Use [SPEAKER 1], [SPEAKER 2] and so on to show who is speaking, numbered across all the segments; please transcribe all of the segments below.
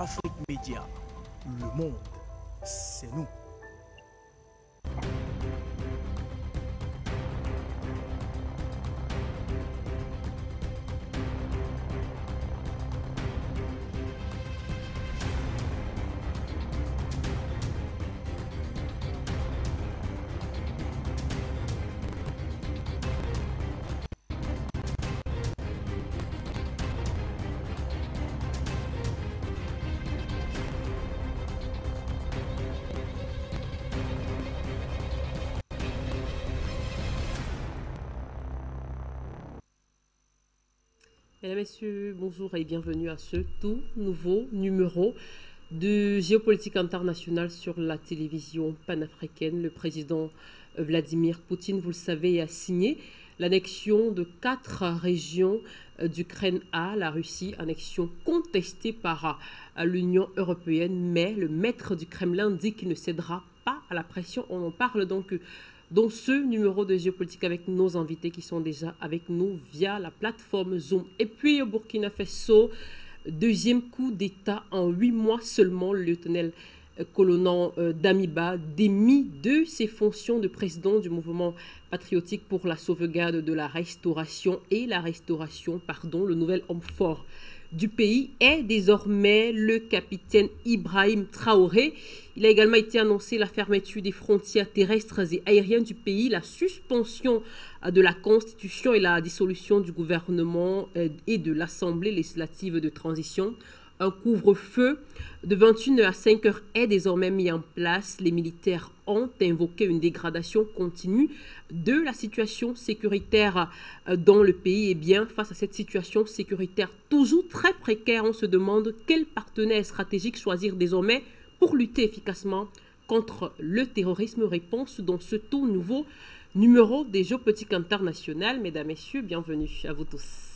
[SPEAKER 1] Afrique Média. Le monde, c'est nous.
[SPEAKER 2] Mesdames, Messieurs, bonjour et bienvenue à ce tout nouveau numéro de Géopolitique internationale sur la télévision panafricaine. Le président Vladimir Poutine, vous le savez, a signé l'annexion de 4 régions d'Ukraine à la Russie, annexion contestée par l'Union européenne, mais le maître du Kremlin dit qu'il ne cédera pas à la pression. On en parle donc dans ce numéro de Géopolitique avec nos invités qui sont déjà avec nous via la plateforme Zoom. Et puis au Burkina Faso, deuxième coup d'État en 8 mois seulement, le lieutenant-colonel Damiba démis de ses fonctions de président du mouvement patriotique pour la sauvegarde de la restauration et la restauration, le nouvel homme fort du pays est désormais le capitaine Ibrahim Traoré. Il a également été annoncé la fermeture des frontières terrestres et aériennes du pays, la suspension de la Constitution et la dissolution du gouvernement et de l'Assemblée législative de transition. Un couvre-feu de 21h à 5h est désormais mis en place. Les militaires ont invoqué une dégradation continue de la situation sécuritaire dans le pays. Et bien, face à cette situation sécuritaire toujours très précaire, on se demande quel partenaire stratégique choisir désormais pour lutter efficacement contre le terrorisme. Réponse dans ce tout nouveau numéro des Géopolitiques internationales. Mesdames, Messieurs, bienvenue à vous tous.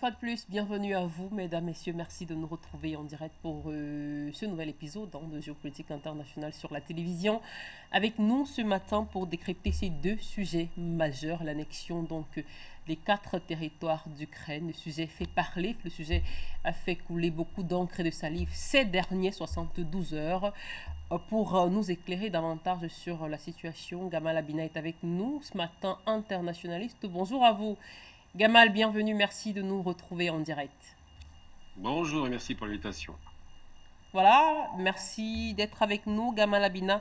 [SPEAKER 2] De plus, bienvenue à vous, mesdames, messieurs. Merci de nous retrouver en direct pour ce nouvel épisode de Géopolitique internationale sur la télévision. Avec nous ce matin pour décrypter ces deux sujets majeurs, l'annexion des 4 territoires d'Ukraine. Le sujet fait parler, le sujet a fait couler beaucoup d'encre et de salive ces dernières 72 heures. Pour nous éclairer davantage sur la situation, Gamal Abina est avec nous ce matin, internationaliste. Bonjour à vous. Gamal, bienvenue, merci de nous retrouver en direct.
[SPEAKER 3] Bonjour et merci pour l'invitation.
[SPEAKER 2] Voilà, merci d'être avec nous, Gamal Abina.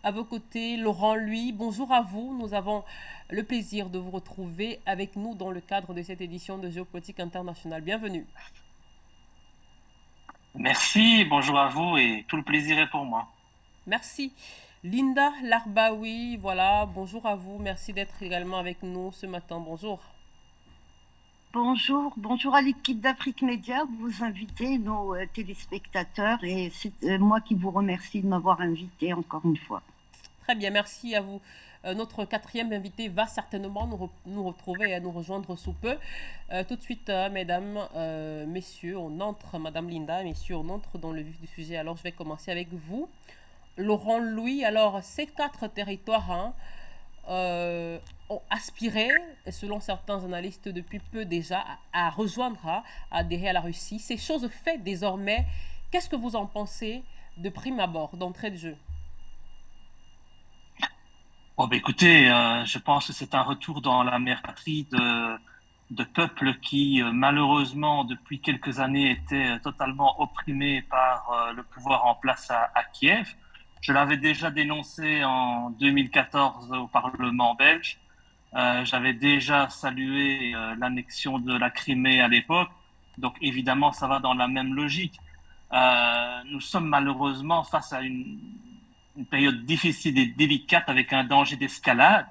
[SPEAKER 2] À vos côtés, Laurent, lui, bonjour à vous. Nous avons le plaisir de vous retrouver avec nous dans le cadre de cette édition de Géopolitique internationale. Bienvenue.
[SPEAKER 4] Merci, bonjour à vous et tout le plaisir est pour moi.
[SPEAKER 2] Merci. Linda Larbaoui, voilà, bonjour à vous. Merci d'être également avec nous ce matin. Bonjour.
[SPEAKER 5] Bonjour à l'équipe d'Afrique Média, vous invitez nos téléspectateurs et c'est moi qui vous remercie de m'avoir invité encore une fois.
[SPEAKER 2] Très bien, merci à vous. Notre 4e invité va certainement nous retrouver et nous rejoindre sous peu. Tout de suite, mesdames, messieurs, on entre, Madame Linda, messieurs, on entre dans le vif du sujet. Alors, je vais commencer avec vous. Laurent Louis, alors, ces 4 territoires, ont aspiré, selon certains analystes depuis peu déjà, à rejoindre, à adhérer à la Russie. Ces choses faites désormais, qu'est-ce que vous en pensez de prime abord, d'entrée de jeu?
[SPEAKER 4] Écoutez, je pense que c'est un retour dans la mère patrie de peuples qui, malheureusement, depuis quelques années, étaient totalement opprimés par le pouvoir en place à Kiev. Je l'avais déjà dénoncé en 2014 au Parlement belge. J'avais déjà salué l'annexion de la Crimée à l'époque. Donc évidemment, ça va dans la même logique. Nous sommes malheureusement face à une période difficile et délicate avec un danger d'escalade.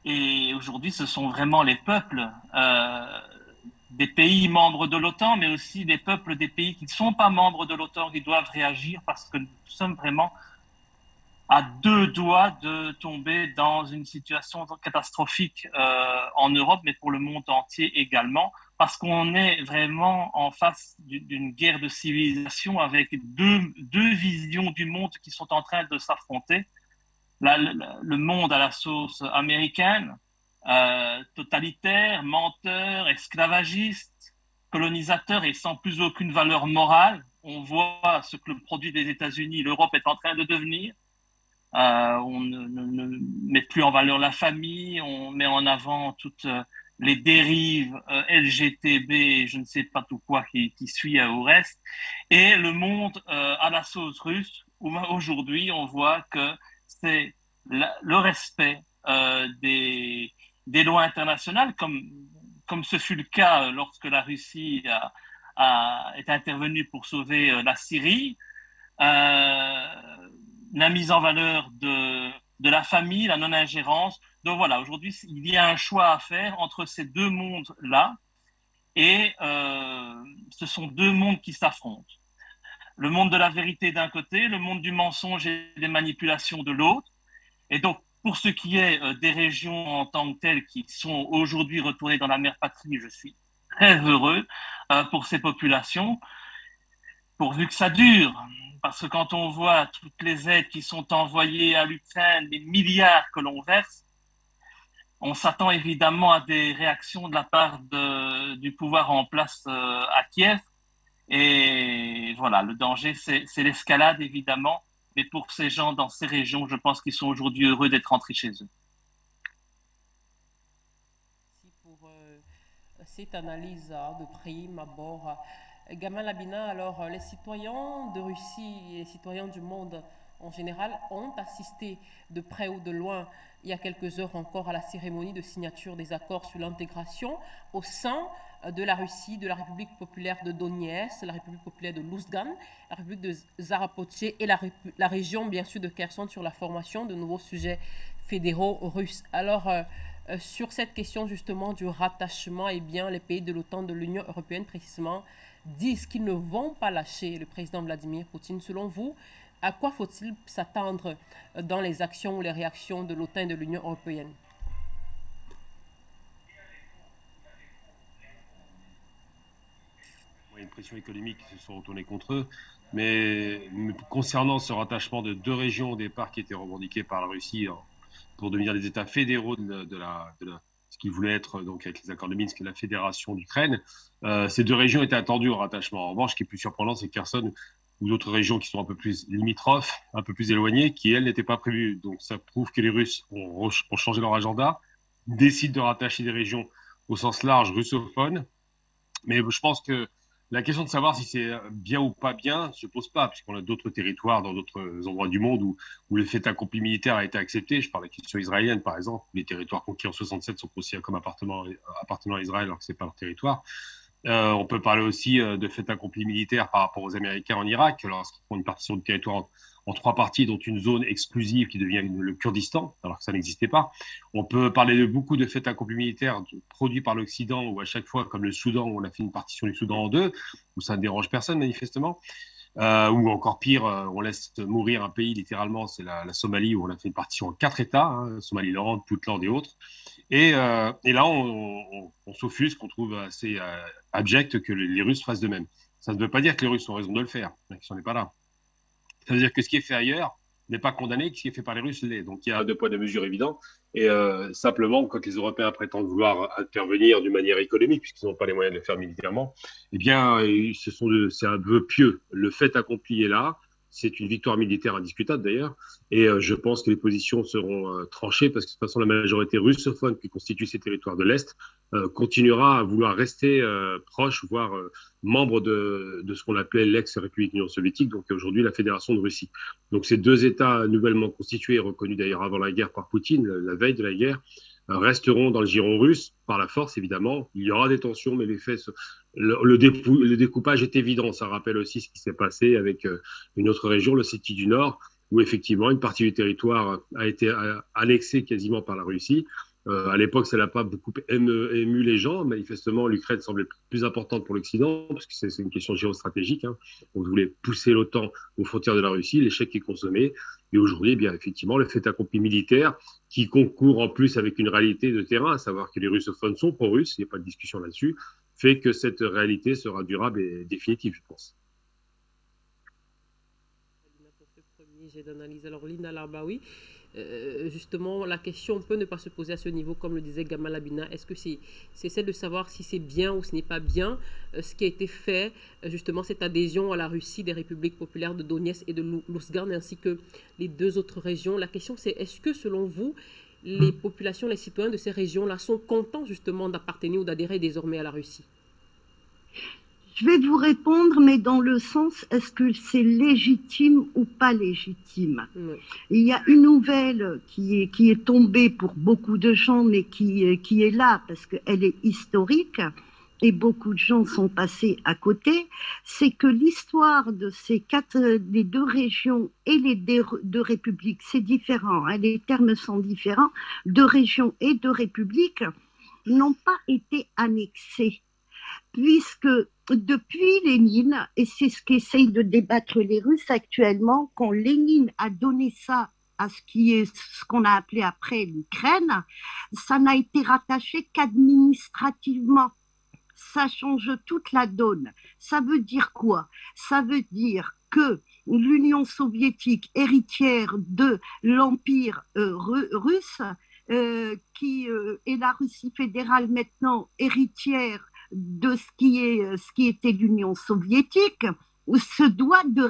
[SPEAKER 4] Et aujourd'hui, ce sont vraiment les peuples des pays membres de l'OTAN, mais aussi les peuples des pays qui ne sont pas membres de l'OTAN qui doivent réagir parce que nous sommes vraiment à deux doigts de tomber dans une situation catastrophique en Europe, mais pour le monde entier également, parce qu'on est vraiment en face d'une guerre de civilisation avec deux visions du monde qui sont en train de s'affronter. Le monde à la sauce américaine, totalitaire, menteur, esclavagiste, colonisateur et sans plus aucune valeur morale. On voit ce que le produit des États-Unis, l'Europe est en train de devenir. On ne met plus en valeur la famille, on met en avant toutes les dérives LGTB, je ne sais pas tout quoi qui suit au reste. Et le monde à la sauce russe, où aujourd'hui on voit que c'est le respect des lois internationales, comme ce fut le cas lorsque la Russie est intervenue pour sauver la Syrie. La mise en valeur de la famille, la non-ingérence. Donc voilà, aujourd'hui, il y a un choix à faire entre ces deux mondes-là et ce sont deux mondes qui s'affrontent. Le monde de la vérité d'un côté, le monde du mensonge et des manipulations de l'autre. Et donc, pour ce qui est des régions en tant que telles qui sont aujourd'hui retournées dans la mère patrie, je suis très heureux pour ces populations, pourvu que ça dure. Parce que quand on voit toutes les aides qui sont envoyées à l'Ukraine, les milliards que l'on verse, on s'attend évidemment à des réactions de la part du pouvoir en place à Kiev. Et voilà, le danger, c'est l'escalade, évidemment. Mais pour ces gens dans ces régions, je pense qu'ils sont aujourd'hui heureux d'être rentrés chez eux.
[SPEAKER 2] Merci pour cette analyse de prime abord. Gamal Abina, alors les citoyens de Russie et les citoyens du monde en général ont assisté de près ou de loin il y a quelques heures encore à la cérémonie de signature des accords sur l'intégration au sein de la Russie, de la République populaire de Donetsk, la République populaire de Lugansk, la République de Zaporizhzhia et la région bien sûr de Kherson sur la formation de nouveaux sujets fédéraux russes. Alors sur cette question justement du rattachement, eh bien les pays de l'OTAN, de l'Union européenne précisément, disent qu'ils ne vont pas lâcher le président Vladimir Poutine. Selon vous, à quoi faut-il s'attendre dans les actions ou les réactions de l'OTAN et de l'Union européenne?
[SPEAKER 3] Il y a une pression économique qui se sont retournés contre eux, mais concernant ce rattachement de deux régions au départ qui étaient revendiquées par la Russie pour devenir des États fédéraux de ce qui voulait être, donc avec les accords de Minsk, la fédération d'Ukraine, ces deux régions étaient attendues au rattachement. En revanche, ce qui est plus surprenant, c'est Kherson ou d'autres régions qui sont un peu plus limitrophes, un peu plus éloignées, qui, elles, n'étaient pas prévues. Donc ça prouve que les Russes ont changé leur agenda, décident de rattacher des régions au sens large russophones. Mais je pense que la question de savoir si c'est bien ou pas bien ne se pose pas, puisqu'on a d'autres territoires dans d'autres endroits du monde où le fait accompli militaire a été accepté. Je parle de la question israélienne, par exemple. Les territoires conquis en 67 sont considérés comme appartenant à Israël, alors que ce n'est pas leur territoire. On peut parler aussi de fait accompli militaire par rapport aux Américains en Irak, lorsqu'ils font une partition du territoire en trois parties, dont une zone exclusive qui devient le Kurdistan, alors que ça n'existait pas. On peut parler de beaucoup de faits accomplis militaires produits par l'Occident, où à chaque fois, comme le Soudan, où on a fait une partition du Soudan en deux, où ça ne dérange personne manifestement, ou encore pire, on laisse mourir un pays littéralement, c'est la Somalie, où on a fait une partition en 4 États, Somaliland, Puntland et autres. Et là, on s'offusque, on trouve assez abject que les Russes fassent de même. Ça ne veut pas dire que les Russes ont raison de le faire, la question n'est pas là. Ça veut dire que ce qui est fait ailleurs n'est pas condamné, que ce qui est fait par les Russes l'est. Donc il y a deux poids, deux mesures évidents. Et simplement, quand les Européens prétendent vouloir intervenir d'une manière économique, puisqu'ils n'ont pas les moyens de le faire militairement, eh bien, c'est un vœu pieux. Le fait accompli est là. C'est une victoire militaire indiscutable d'ailleurs. Et je pense que les positions seront tranchées parce que de toute façon, la majorité russophone qui constitue ces territoires de l'Est continuera à vouloir rester proche, voire membre de ce qu'on appelait l'ex-République Union soviétique, donc aujourd'hui la Fédération de Russie. Donc ces deux États nouvellement constitués, reconnus d'ailleurs avant la guerre par Poutine, la veille de la guerre, resteront dans le giron russe, par la force évidemment. Il y aura des tensions, mais les faits, le découpage est évident. Ça rappelle aussi ce qui s'est passé avec une autre région, l'Ossétie du Nord, où effectivement une partie du territoire a été annexée quasiment par la Russie. À l'époque, ça n'a pas beaucoup ému les gens. Manifestement, l'Ukraine semblait plus importante pour l'Occident, parce que c'est une question géostratégique. Hein. On voulait pousser l'OTAN aux frontières de la Russie, l'échec est consommé. Et aujourd'hui, eh bien, effectivement, le fait accompli militaire, qui concourt en plus avec une réalité de terrain, à savoir que les russophones sont pro-russes, il n'y a pas de discussion là-dessus, fait que cette réalité sera durable et définitive, je pense.
[SPEAKER 2] Pour ce premier jet d'analyse. Alors, Lina Larbaoui, justement, la question peut ne pas se poser à ce niveau, comme le disait Gamal Abina. Est-ce que c'est celle de savoir si c'est bien ou ce n'est pas bien ce qui a été fait, justement, cette adhésion à la Russie des républiques populaires de Donetsk et de Lugansk, ainsi que les deux autres régions. La question, c'est est-ce que, selon vous, les populations, les citoyens de ces régions-là sont contents, justement, d'appartenir ou d'adhérer désormais à la Russie?
[SPEAKER 5] Je vais vous répondre, mais dans le sens, est-ce que c'est légitime ou pas légitime? Oui. Il y a une nouvelle qui est tombée pour beaucoup de gens, mais qui est là parce qu'elle est historique et beaucoup de gens sont passés à côté. C'est que l'histoire de des deux régions et les deux républiques, c'est différent, hein, les termes sont différents, deux régions et deux républiques n'ont pas été annexées. Puisque depuis Lénine, et c'est ce qu'essayent de débattre les Russes actuellement, quand Lénine a donné ça à ce qu'on a appelé après l'Ukraine, ça n'a été rattaché qu'administrativement. Ça change toute la donne. Ça veut dire quoi? Ça veut dire que l'Union soviétique, héritière de l'Empire russe, et la Russie fédérale maintenant héritière de ce qui était l'Union soviétique, se doit de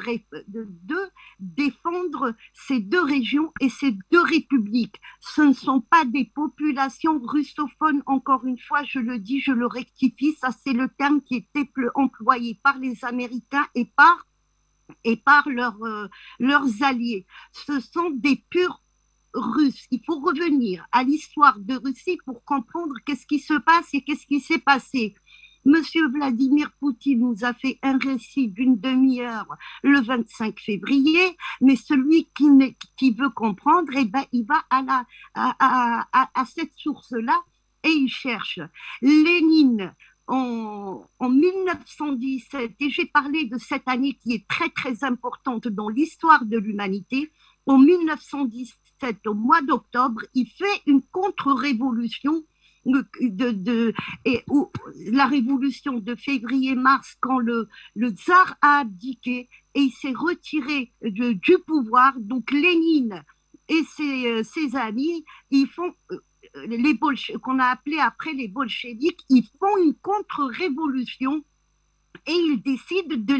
[SPEAKER 5] défendre ces deux régions et ces deux républiques. Ce ne sont pas des populations russophones, encore une fois, je le dis, je le rectifie, ça c'est le terme qui était employé par les Américains et par leurs alliés. Ce sont des purs Russes. Il faut revenir à l'histoire de Russie pour comprendre qu'est-ce qui se passe et qu'est-ce qui s'est passé. Monsieur Vladimir Poutine nous a fait un récit d'une demi-heure le 25 février, mais celui qui veut comprendre, eh ben, il va à cette source-là et il cherche. Lénine, en 1917, et j'ai parlé de cette année qui est très très importante dans l'histoire de l'humanité, en 1917, au mois d'octobre, il fait une contre-révolution la révolution de février-mars, quand le tsar a abdiqué et il s'est retiré du pouvoir. Donc Lénine et ses amis, ils font qu'on a appelé après les bolcheviks, ils font une contre-révolution et ils décident de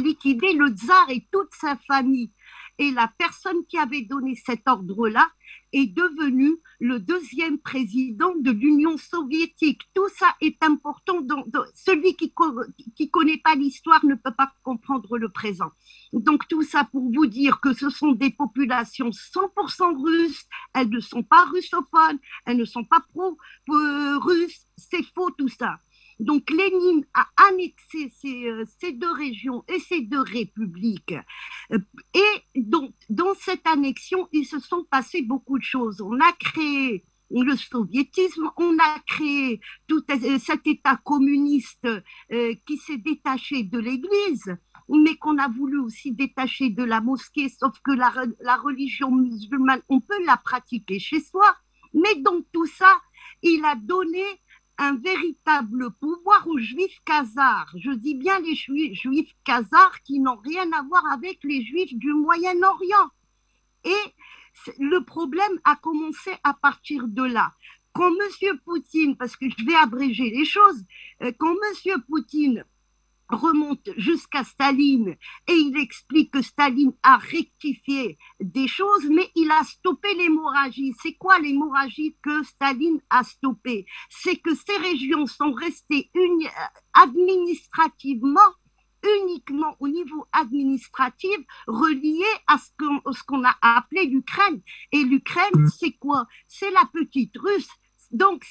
[SPEAKER 5] liquider le tsar et toute sa famille. Et la personne qui avait donné cet ordre-là est devenu le deuxième président de l'Union soviétique. Tout ça est important. Celui qui connaît pas l'histoire ne peut pas comprendre le présent. Donc tout ça pour vous dire que ce sont des populations 100% russes. Elles ne sont pas russophones, elles ne sont pas pro-russes. C'est faux tout ça. Donc Lénine a annexé ces deux régions et ces deux républiques. Et donc, dans cette annexion, il se sont passées beaucoup de choses. On a créé le soviétisme, on a créé tout cet État communiste qui s'est détaché de l'Église, mais qu'on a voulu aussi détacher de la mosquée, sauf que la religion musulmane, on peut la pratiquer chez soi. Mais donc tout ça, il a donné un véritable pouvoir aux juifs khazars. Je dis bien les juifs khazars qui n'ont rien à voir avec les juifs du Moyen-Orient. Et le problème a commencé à partir de là. Quand M. Poutine, parce que je vais abréger les choses, quand M. Poutine remonte jusqu'à Staline et il explique que Staline a rectifié des choses, mais il a stoppé l'hémorragie. C'est quoi l'hémorragie que Staline a stoppé? C'est que ces régions sont restées administrativement, uniquement au niveau administratif, reliées à ce qu'on a appelé l'Ukraine. Et l'Ukraine, c'est quoi? C'est la petite Russe. Donc,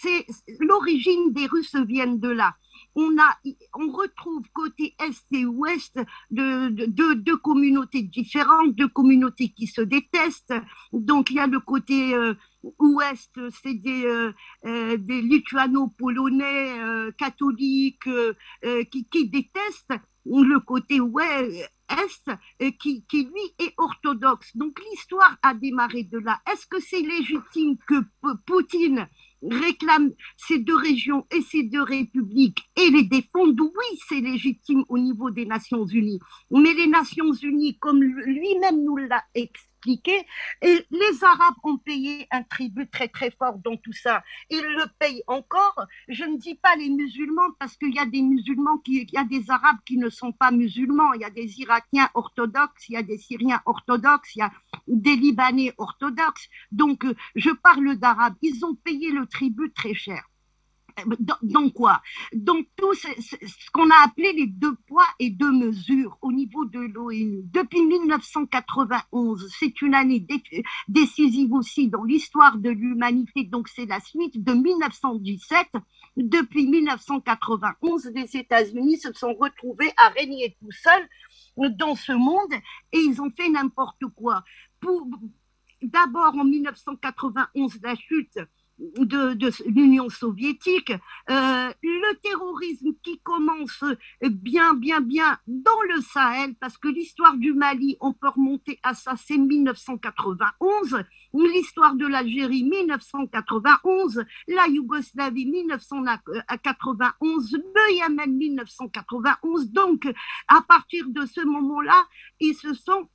[SPEAKER 5] l'origine des Russes viennent de là. On retrouve côté Est et Ouest deux communautés différentes, deux communautés qui se détestent. Donc, il y a le côté ouest, c'est des lituano-polonais catholiques qui détestent le côté est qui lui est orthodoxe. Donc l'histoire a démarré de là. Est-ce que c'est légitime que Poutine réclame ces deux régions et ces deux républiques et les défende? Oui, c'est légitime au niveau des Nations Unies. Mais les Nations Unies, comme lui-même nous l'a expliqué, et les Arabes ont payé un tribut très très fort dans tout ça. Ils le payent encore. Je ne dis pas les musulmans parce qu'il y a des musulmans, il y a des Arabes qui ne sont pas musulmans. Il y a des Irakiens orthodoxes, il y a des Syriens orthodoxes, il y a des Libanais orthodoxes. Donc, je parle d'Arabes. Ils ont payé le tribut très cher. Dans quoi? Dans tout ce qu'on a appelé les 2 poids et 2 mesures au niveau de l'ONU. Depuis 1991, c'est une année décisive aussi dans l'histoire de l'humanité, donc c'est la suite de 1917. Depuis 1991, les États-Unis se sont retrouvés à régner tout seuls dans ce monde et ils ont fait n'importe quoi. D'abord, en 1991, la chute de l'Union soviétique, le terrorisme qui commence bien dans le Sahel, parce que l'histoire du Mali, on peut remonter à ça, c'est 1991, l'histoire de l'Algérie, 1991, la Yougoslavie, 1991, le Yémen, 1991. Donc, à partir de ce moment-là, ils se sont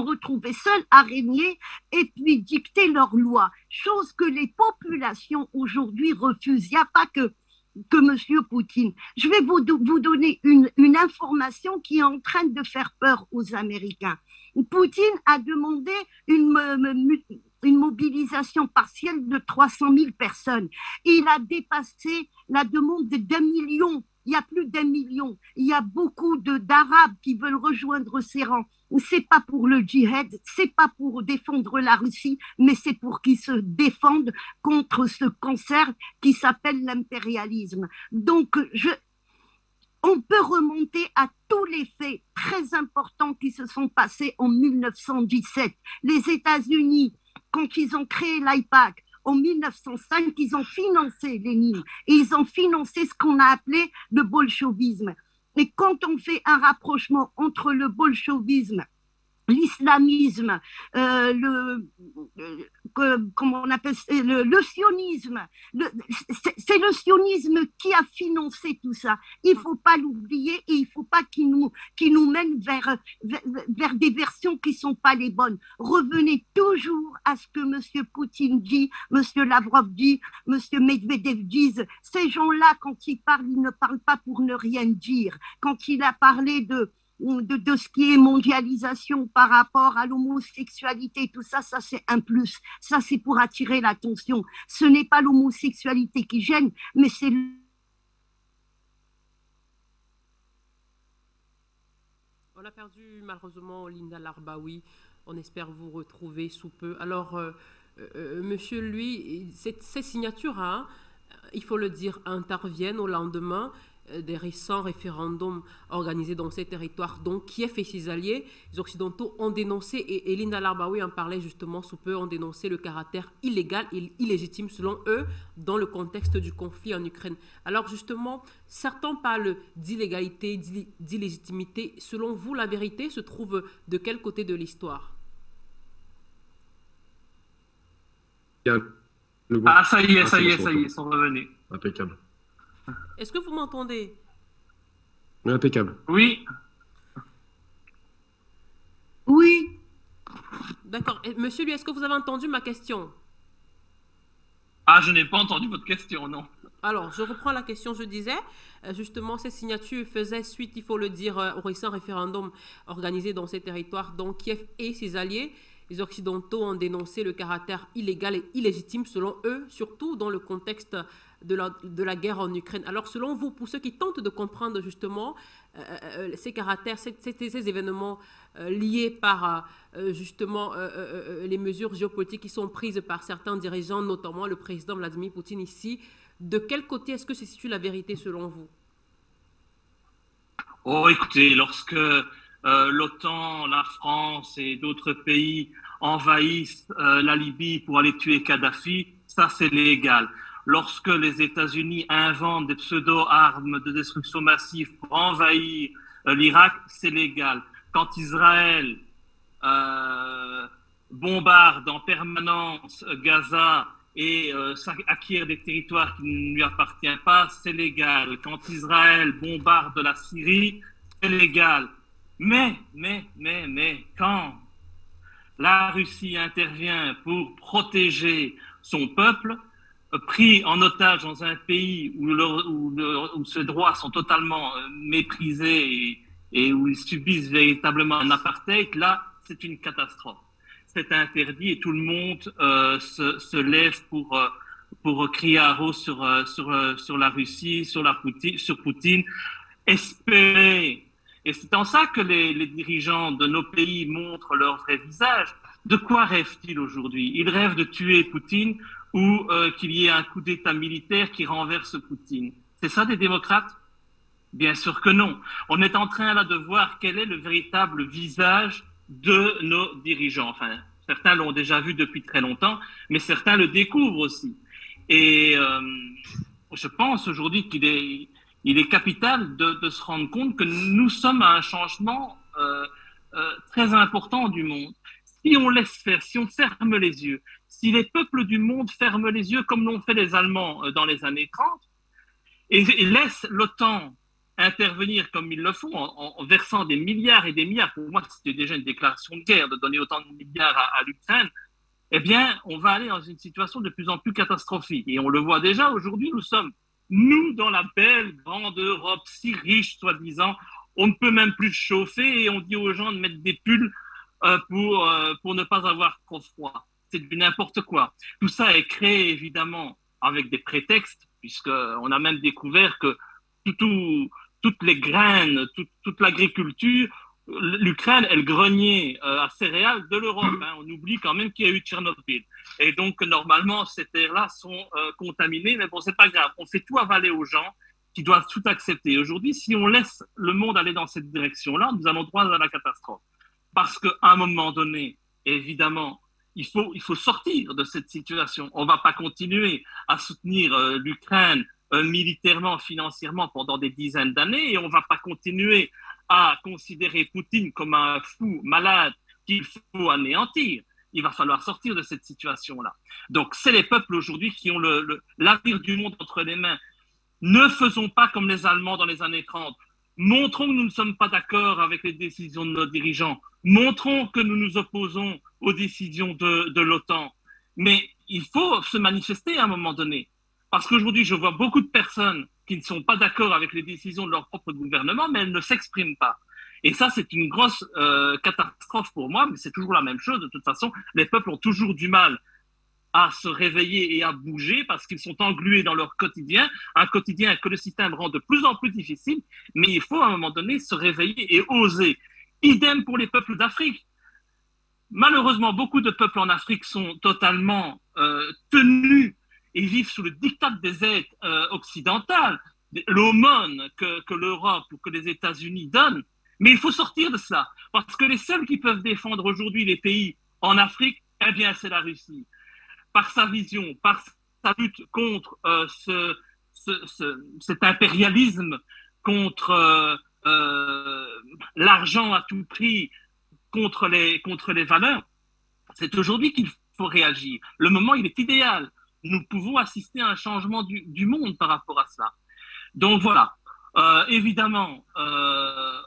[SPEAKER 5] retrouvés seuls à régner et puis dicter leurs lois, chose que les populations aujourd'hui refusent. Il n'y a pas que M. Poutine. Je vais vous donner une information qui est en train de faire peur aux Américains. Poutine a demandé une mobilisation partielle de 300 000 personnes. Il a dépassé la demande de 1 million. Il y a plus d'1 million. Il y a beaucoup d'Arabes qui veulent rejoindre ces rangs. C'est pas pour le djihad, c'est pas pour défendre la Russie, mais c'est pour qu'ils se défendent contre ce cancer qui s'appelle l'impérialisme. Donc, on peut remonter à tous les faits très importants qui se sont passés en 1917. Les États-Unis, quand ils ont créé l'AIPAC, en 1905, ils ont financé Lénine et ils ont financé ce qu'on a appelé le bolchevisme. Et quand on fait un rapprochement entre le bolchevisme, l'islamisme, comment on appelle le sionisme, c'est le sionisme qui a financé tout ça. Il faut pas l'oublier et il faut pas qu'il nous mène vers des versions qui sont pas les bonnes. Revenez toujours à ce que M. Poutine dit, M. Lavrov dit, M. Medvedev disent. Ces gens-là, quand ils parlent, ils ne parlent pas pour ne rien dire. Quand il a parlé de ce qui est mondialisation par rapport à l'homosexualité, tout ça, ça c'est un plus. Ça c'est pour attirer l'attention. Ce n'est pas l'homosexualité qui gêne, mais c'est...
[SPEAKER 2] On a perdu malheureusement Linda Larbaoui. On espère vous retrouver sous peu. Alors, monsieur, lui, ces signatures, hein, il faut le dire, interviennent au lendemain des récents référendums organisés dans ces territoires. Donc, Kiev et ses alliés, les Occidentaux, ont dénoncé, et Linda Larbaoui en parlait justement sous peu, ont dénoncé le caractère illégal et illégitime, selon eux, dans le contexte du conflit en Ukraine. Alors, justement, certains parlent d'illégalité, d'illégitimité. Selon vous, la vérité se trouve de quel côté de l'histoire?
[SPEAKER 4] Ah, ça y est, ils sont revenus.
[SPEAKER 3] Impeccable.
[SPEAKER 2] Est-ce que vous m'entendez?
[SPEAKER 3] Impeccable.
[SPEAKER 4] Oui.
[SPEAKER 5] Oui.
[SPEAKER 2] D'accord. Monsieur, lui, est-ce que vous avez entendu ma question?
[SPEAKER 4] Ah, je n'ai pas entendu votre question, non.
[SPEAKER 2] Alors, je reprends la question. Je disais, justement, ces signatures faisaient suite, il faut le dire, au récent référendum organisé dans ces territoires. Donc, Kiev et ses alliés, les Occidentaux, ont dénoncé le caractère illégal et illégitime, selon eux, surtout dans le contexte de la guerre en Ukraine. Alors, selon vous, pour ceux qui tentent de comprendre justement ces caractères, ces événements liés par justement les mesures géopolitiques qui sont prises par certains dirigeants, notamment le président Vladimir Poutine ici, de quel côté est-ce que se situe la vérité selon vous?
[SPEAKER 4] Oh, écoutez, lorsque l'OTAN, la France et d'autres pays envahissent la Libye pour aller tuer Kadhafi, ça c'est légal. Lorsque les États-Unis inventent des pseudo-armes de destruction massive pour envahir l'Irak, c'est légal. Quand Israël bombarde en permanence Gaza et acquiert des territoires qui ne lui appartiennent pas, c'est légal. Quand Israël bombarde la Syrie, c'est légal. Mais, quand la Russie intervient pour protéger son peuple, pris en otage dans un pays où ces droits sont totalement méprisés et où ils subissent véritablement un apartheid, là, c'est une catastrophe. C'est interdit et tout le monde se lève pour crier à haut sur la Russie, sur Poutine, espérer. Et c'est en ça que les dirigeants de nos pays montrent leur vrai visage. De quoi rêvent-ils aujourd'hui? Ils rêvent de tuer Poutine ou qu'il y ait un coup d'État militaire qui renverse Poutine. C'est ça des démocrates? Bien sûr que non. On est en train là de voir quel est le véritable visage de nos dirigeants. Enfin, certains l'ont déjà vu depuis très longtemps, mais certains le découvrent aussi. Et je pense aujourd'hui qu'il est capital de se rendre compte que nous sommes à un changement très important du monde. Si on laisse faire, si on ferme les yeux, si les peuples du monde ferment les yeux comme l'ont fait les Allemands dans les années 30 et laissent l'OTAN intervenir comme ils le font en versant des milliards et des milliards, pour moi c'était déjà une déclaration de guerre de donner autant de milliards à l'Ukraine, eh bien on va aller dans une situation de plus en plus catastrophique. Et on le voit déjà aujourd'hui, nous dans la belle grande Europe si riche soi-disant, on ne peut même plus chauffer et on dit aux gens de mettre des pulls pour ne pas avoir trop froid. C'est du n'importe quoi. Tout ça est créé évidemment avec des prétextes, puisqu'on a même découvert que toutes les graines, toute l'agriculture, l'Ukraine est le grenier à céréales de l'Europe. Hein. On oublie quand même qu'il y a eu Tchernobyl. Et donc, normalement, ces terres-là sont contaminées, mais bon, c'est pas grave. On fait tout avaler aux gens qui doivent tout accepter. Aujourd'hui, si on laisse le monde aller dans cette direction-là, nous allons droit à la catastrophe. Parce qu'à un moment donné, évidemment, il faut sortir de cette situation. On ne va pas continuer à soutenir l'Ukraine militairement, financièrement pendant des dizaines d'années et on ne va pas continuer à considérer Poutine comme un fou malade qu'il faut anéantir. Il va falloir sortir de cette situation-là. Donc, c'est les peuples aujourd'hui qui ont l'avenir du monde entre les mains. Ne faisons pas comme les Allemands dans les années 30. Montrons que nous ne sommes pas d'accord avec les décisions de nos dirigeants. Montrons que nous nous opposons aux décisions de l'OTAN. Mais il faut se manifester à un moment donné. Parce qu'aujourd'hui, je vois beaucoup de personnes qui ne sont pas d'accord avec les décisions de leur propre gouvernement, mais elles ne s'expriment pas. Et ça, c'est une grosse catastrophe pour moi, mais c'est toujours la même chose. De toute façon, les peuples ont toujours du mal à se réveiller et à bouger parce qu'ils sont englués dans leur quotidien, un quotidien que le système rend de plus en plus difficile, mais il faut à un moment donné se réveiller et oser. Idem pour les peuples d'Afrique. Malheureusement, beaucoup de peuples en Afrique sont totalement tenus et vivent sous le diktat des aides occidentales, l'aumône que l'Europe ou que les États-Unis donnent. Mais il faut sortir de cela, parce que les seuls qui peuvent défendre aujourd'hui les pays en Afrique, eh bien, c'est la Russie. Par sa vision, par sa lutte contre cet impérialisme, contre l'argent à tout prix, contre les valeurs, c'est aujourd'hui qu'il faut réagir. Le moment, il est idéal. Nous pouvons assister à un changement du monde par rapport à cela. Donc voilà, évidemment,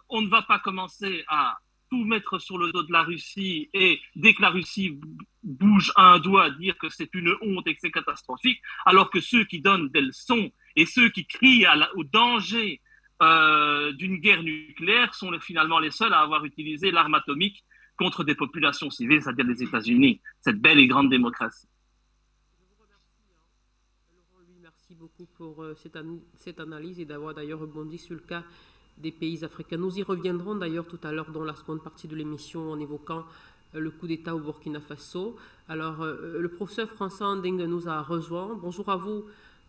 [SPEAKER 4] on ne va pas commencer à tout mettre sur le dos de la Russie et dès que la Russie bouge un doigt dire que c'est une honte et que c'est catastrophique, alors que ceux qui donnent des leçons et ceux qui crient au danger d'une guerre nucléaire sont finalement les seuls à avoir utilisé l'arme atomique contre des populations civiles, c'est-à-dire les États-Unis, cette belle et grande démocratie.
[SPEAKER 2] Merci beaucoup pour cette analyse et d'avoir d'ailleurs rebondi sur le cas des pays africains. Nous y reviendrons d'ailleurs tout à l'heure dans la seconde partie de l'émission en évoquant le coup d'État au Burkina Faso. Alors, le professeur François Ndeng nous a rejoint. Bonjour à vous,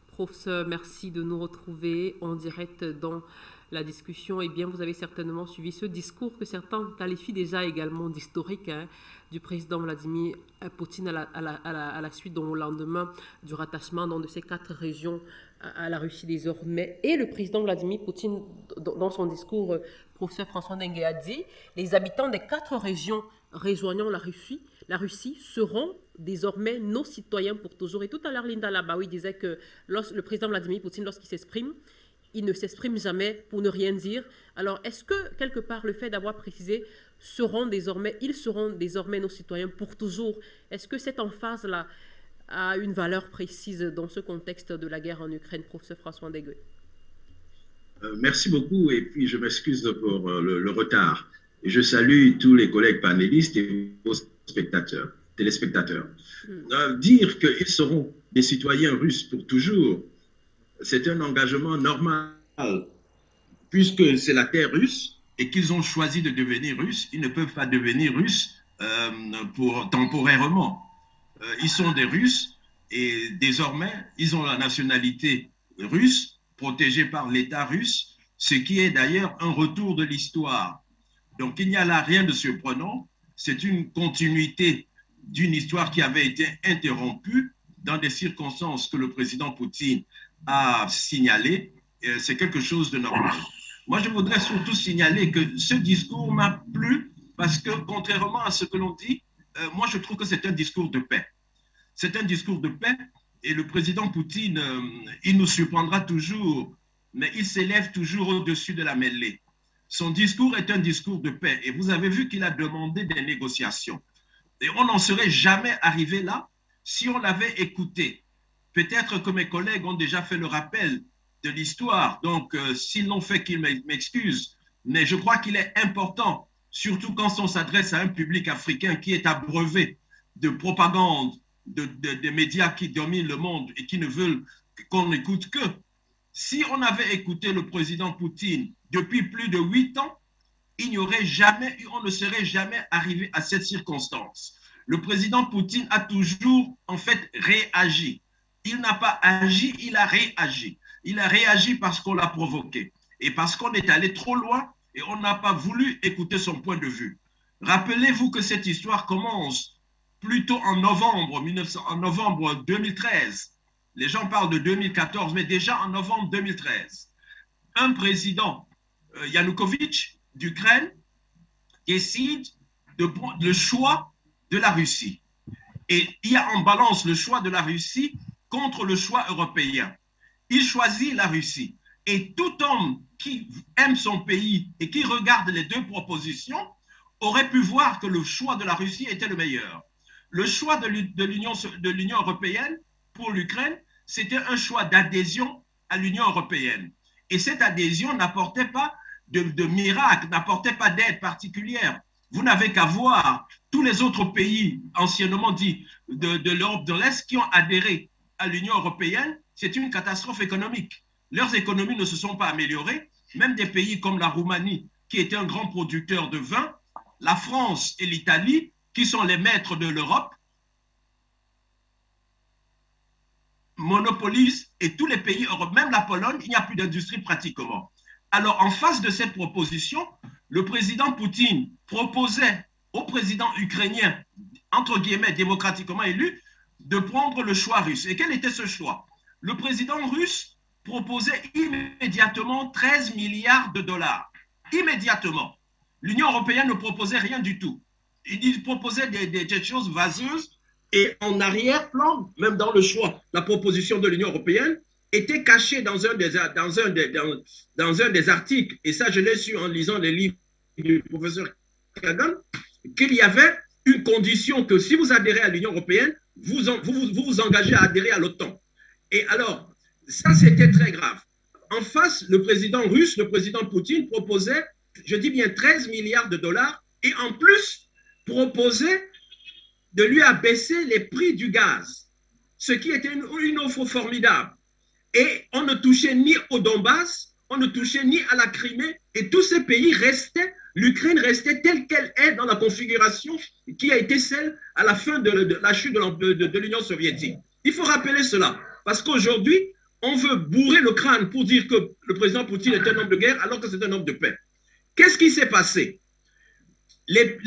[SPEAKER 2] professeur. Merci de nous retrouver en direct dans la discussion, eh bien, vous avez certainement suivi ce discours que certains qualifient déjà également d'historique, hein, du président Vladimir Poutine à la suite, au lendemain du rattachement dans de ces 4 régions à la Russie désormais. Et le président Vladimir Poutine, dans son discours, professeur François Dengue a dit, les habitants des 4 régions rejoignant la Russie seront désormais nos citoyens pour toujours. Et tout à l'heure, Linda Labaoui disait que le président Vladimir Poutine, lorsqu'il s'exprime, il ne s'exprime jamais pour ne rien dire. Alors, est-ce que, quelque part, le fait d'avoir précisé ils seront désormais nos citoyens pour toujours, est-ce que cette emphase-là a une valeur précise dans ce contexte de la guerre en Ukraine, professeur François Dengue?
[SPEAKER 6] Merci beaucoup, et puis je m'excuse pour le retard. Et je salue tous les collègues panélistes et vos téléspectateurs. Dire qu'ils seront des citoyens russes pour toujours, c'est un engagement normal, puisque c'est la terre russe et qu'ils ont choisi de devenir russes. Ils ne peuvent pas devenir russes temporairement. Ils sont des Russes et désormais, ils ont la nationalité russe, protégée par l'État russe, ce qui est d'ailleurs un retour de l'histoire. Donc, il n'y a là rien de surprenant. C'est une continuité d'une histoire qui avait été interrompue dans des circonstances que le président Poutine a signalées. C'est quelque chose de normal. Moi, je voudrais surtout signaler que ce discours m'a plu parce que, contrairement à ce que l'on dit, moi, je trouve que c'est un discours de paix. C'est un discours de paix et le président Poutine, il nous surprendra toujours, mais il s'élève toujours au-dessus de la mêlée. Son discours est un discours de paix et vous avez vu qu'il a demandé des négociations. Et on n'en serait jamais arrivé là si on l'avait écouté. Peut-être que mes collègues ont déjà fait le rappel de l'histoire, donc s'ils l'ont fait, qu'ils m'excusent, mais je crois qu'il est important, surtout quand on s'adresse à un public africain qui est abreuvé de propagande, des médias qui dominent le monde et qui ne veulent qu'on n'écoute que. Si on avait écouté le président Poutine depuis plus de 8 ans, on ne serait jamais arrivé à cette circonstance. Le président Poutine a toujours, en fait, réagi. Il n'a pas agi, il a réagi. Il a réagi parce qu'on l'a provoqué et parce qu'on est allé trop loin et on n'a pas voulu écouter son point de vue. Rappelez-vous que cette histoire commence plutôt en novembre 2013. Les gens parlent de 2014, mais déjà en novembre 2013. Un président, Yanukovych, d'Ukraine, décide de prendre le choix de la Russie. Et il y a en balance le choix de la Russie contre le choix européen. Il choisit la Russie. Et tout homme qui aime son pays et qui regarde les deux propositions aurait pu voir que le choix de la Russie était le meilleur. Le choix de l'Union européenne pour l'Ukraine, c'était un choix d'adhésion à l'Union européenne. Et cette adhésion n'apportait pas de miracle, n'apportait pas d'aide particulière. Vous n'avez qu'à voir tous les autres pays, anciennement dits de l'Europe de l'Est, qui ont adhéré à l'Union européenne. C'est une catastrophe économique. Leurs économies ne se sont pas améliorées. Même des pays comme la Roumanie, qui était un grand producteur de vin, la France et l'Italie, qui sont les maîtres de l'Europe, monopolisent, et tous les pays européens, même la Pologne, il n'y a plus d'industrie pratiquement. Alors, en face de cette proposition, le président Poutine proposait au président ukrainien, entre guillemets, démocratiquement élu, de prendre le choix russe. Et quel était ce choix? Le président russe proposait immédiatement 13 milliards de dollars. Immédiatement. L'Union européenne ne proposait rien du tout. Il proposait des choses vaseuses et en arrière-plan, même dans le choix, la proposition de l'Union européenne était cachée dans un des articles, et ça je l'ai su en lisant les livres du professeur Kagan, qu'il y avait une condition que si vous adhérez à l'Union européenne, vous vous engagez à adhérer à l'OTAN. Et alors, ça c'était très grave. En face, le président russe, le président Poutine proposait, je dis bien 13 milliards de dollars, et en plus proposait de lui abaisser les prix du gaz, ce qui était une offre formidable. Et on ne touchait ni au Donbass, on ne touchait ni à la Crimée, et tous ces pays restaient, l'Ukraine restait telle qu'elle est dans la configuration qui a été celle à la fin de la chute de l'Union soviétique. Il faut rappeler cela, parce qu'aujourd'hui, on veut bourrer le crâne pour dire que le président Poutine est un homme de guerre alors que c'est un homme de paix. Qu'est-ce qui s'est passé? Les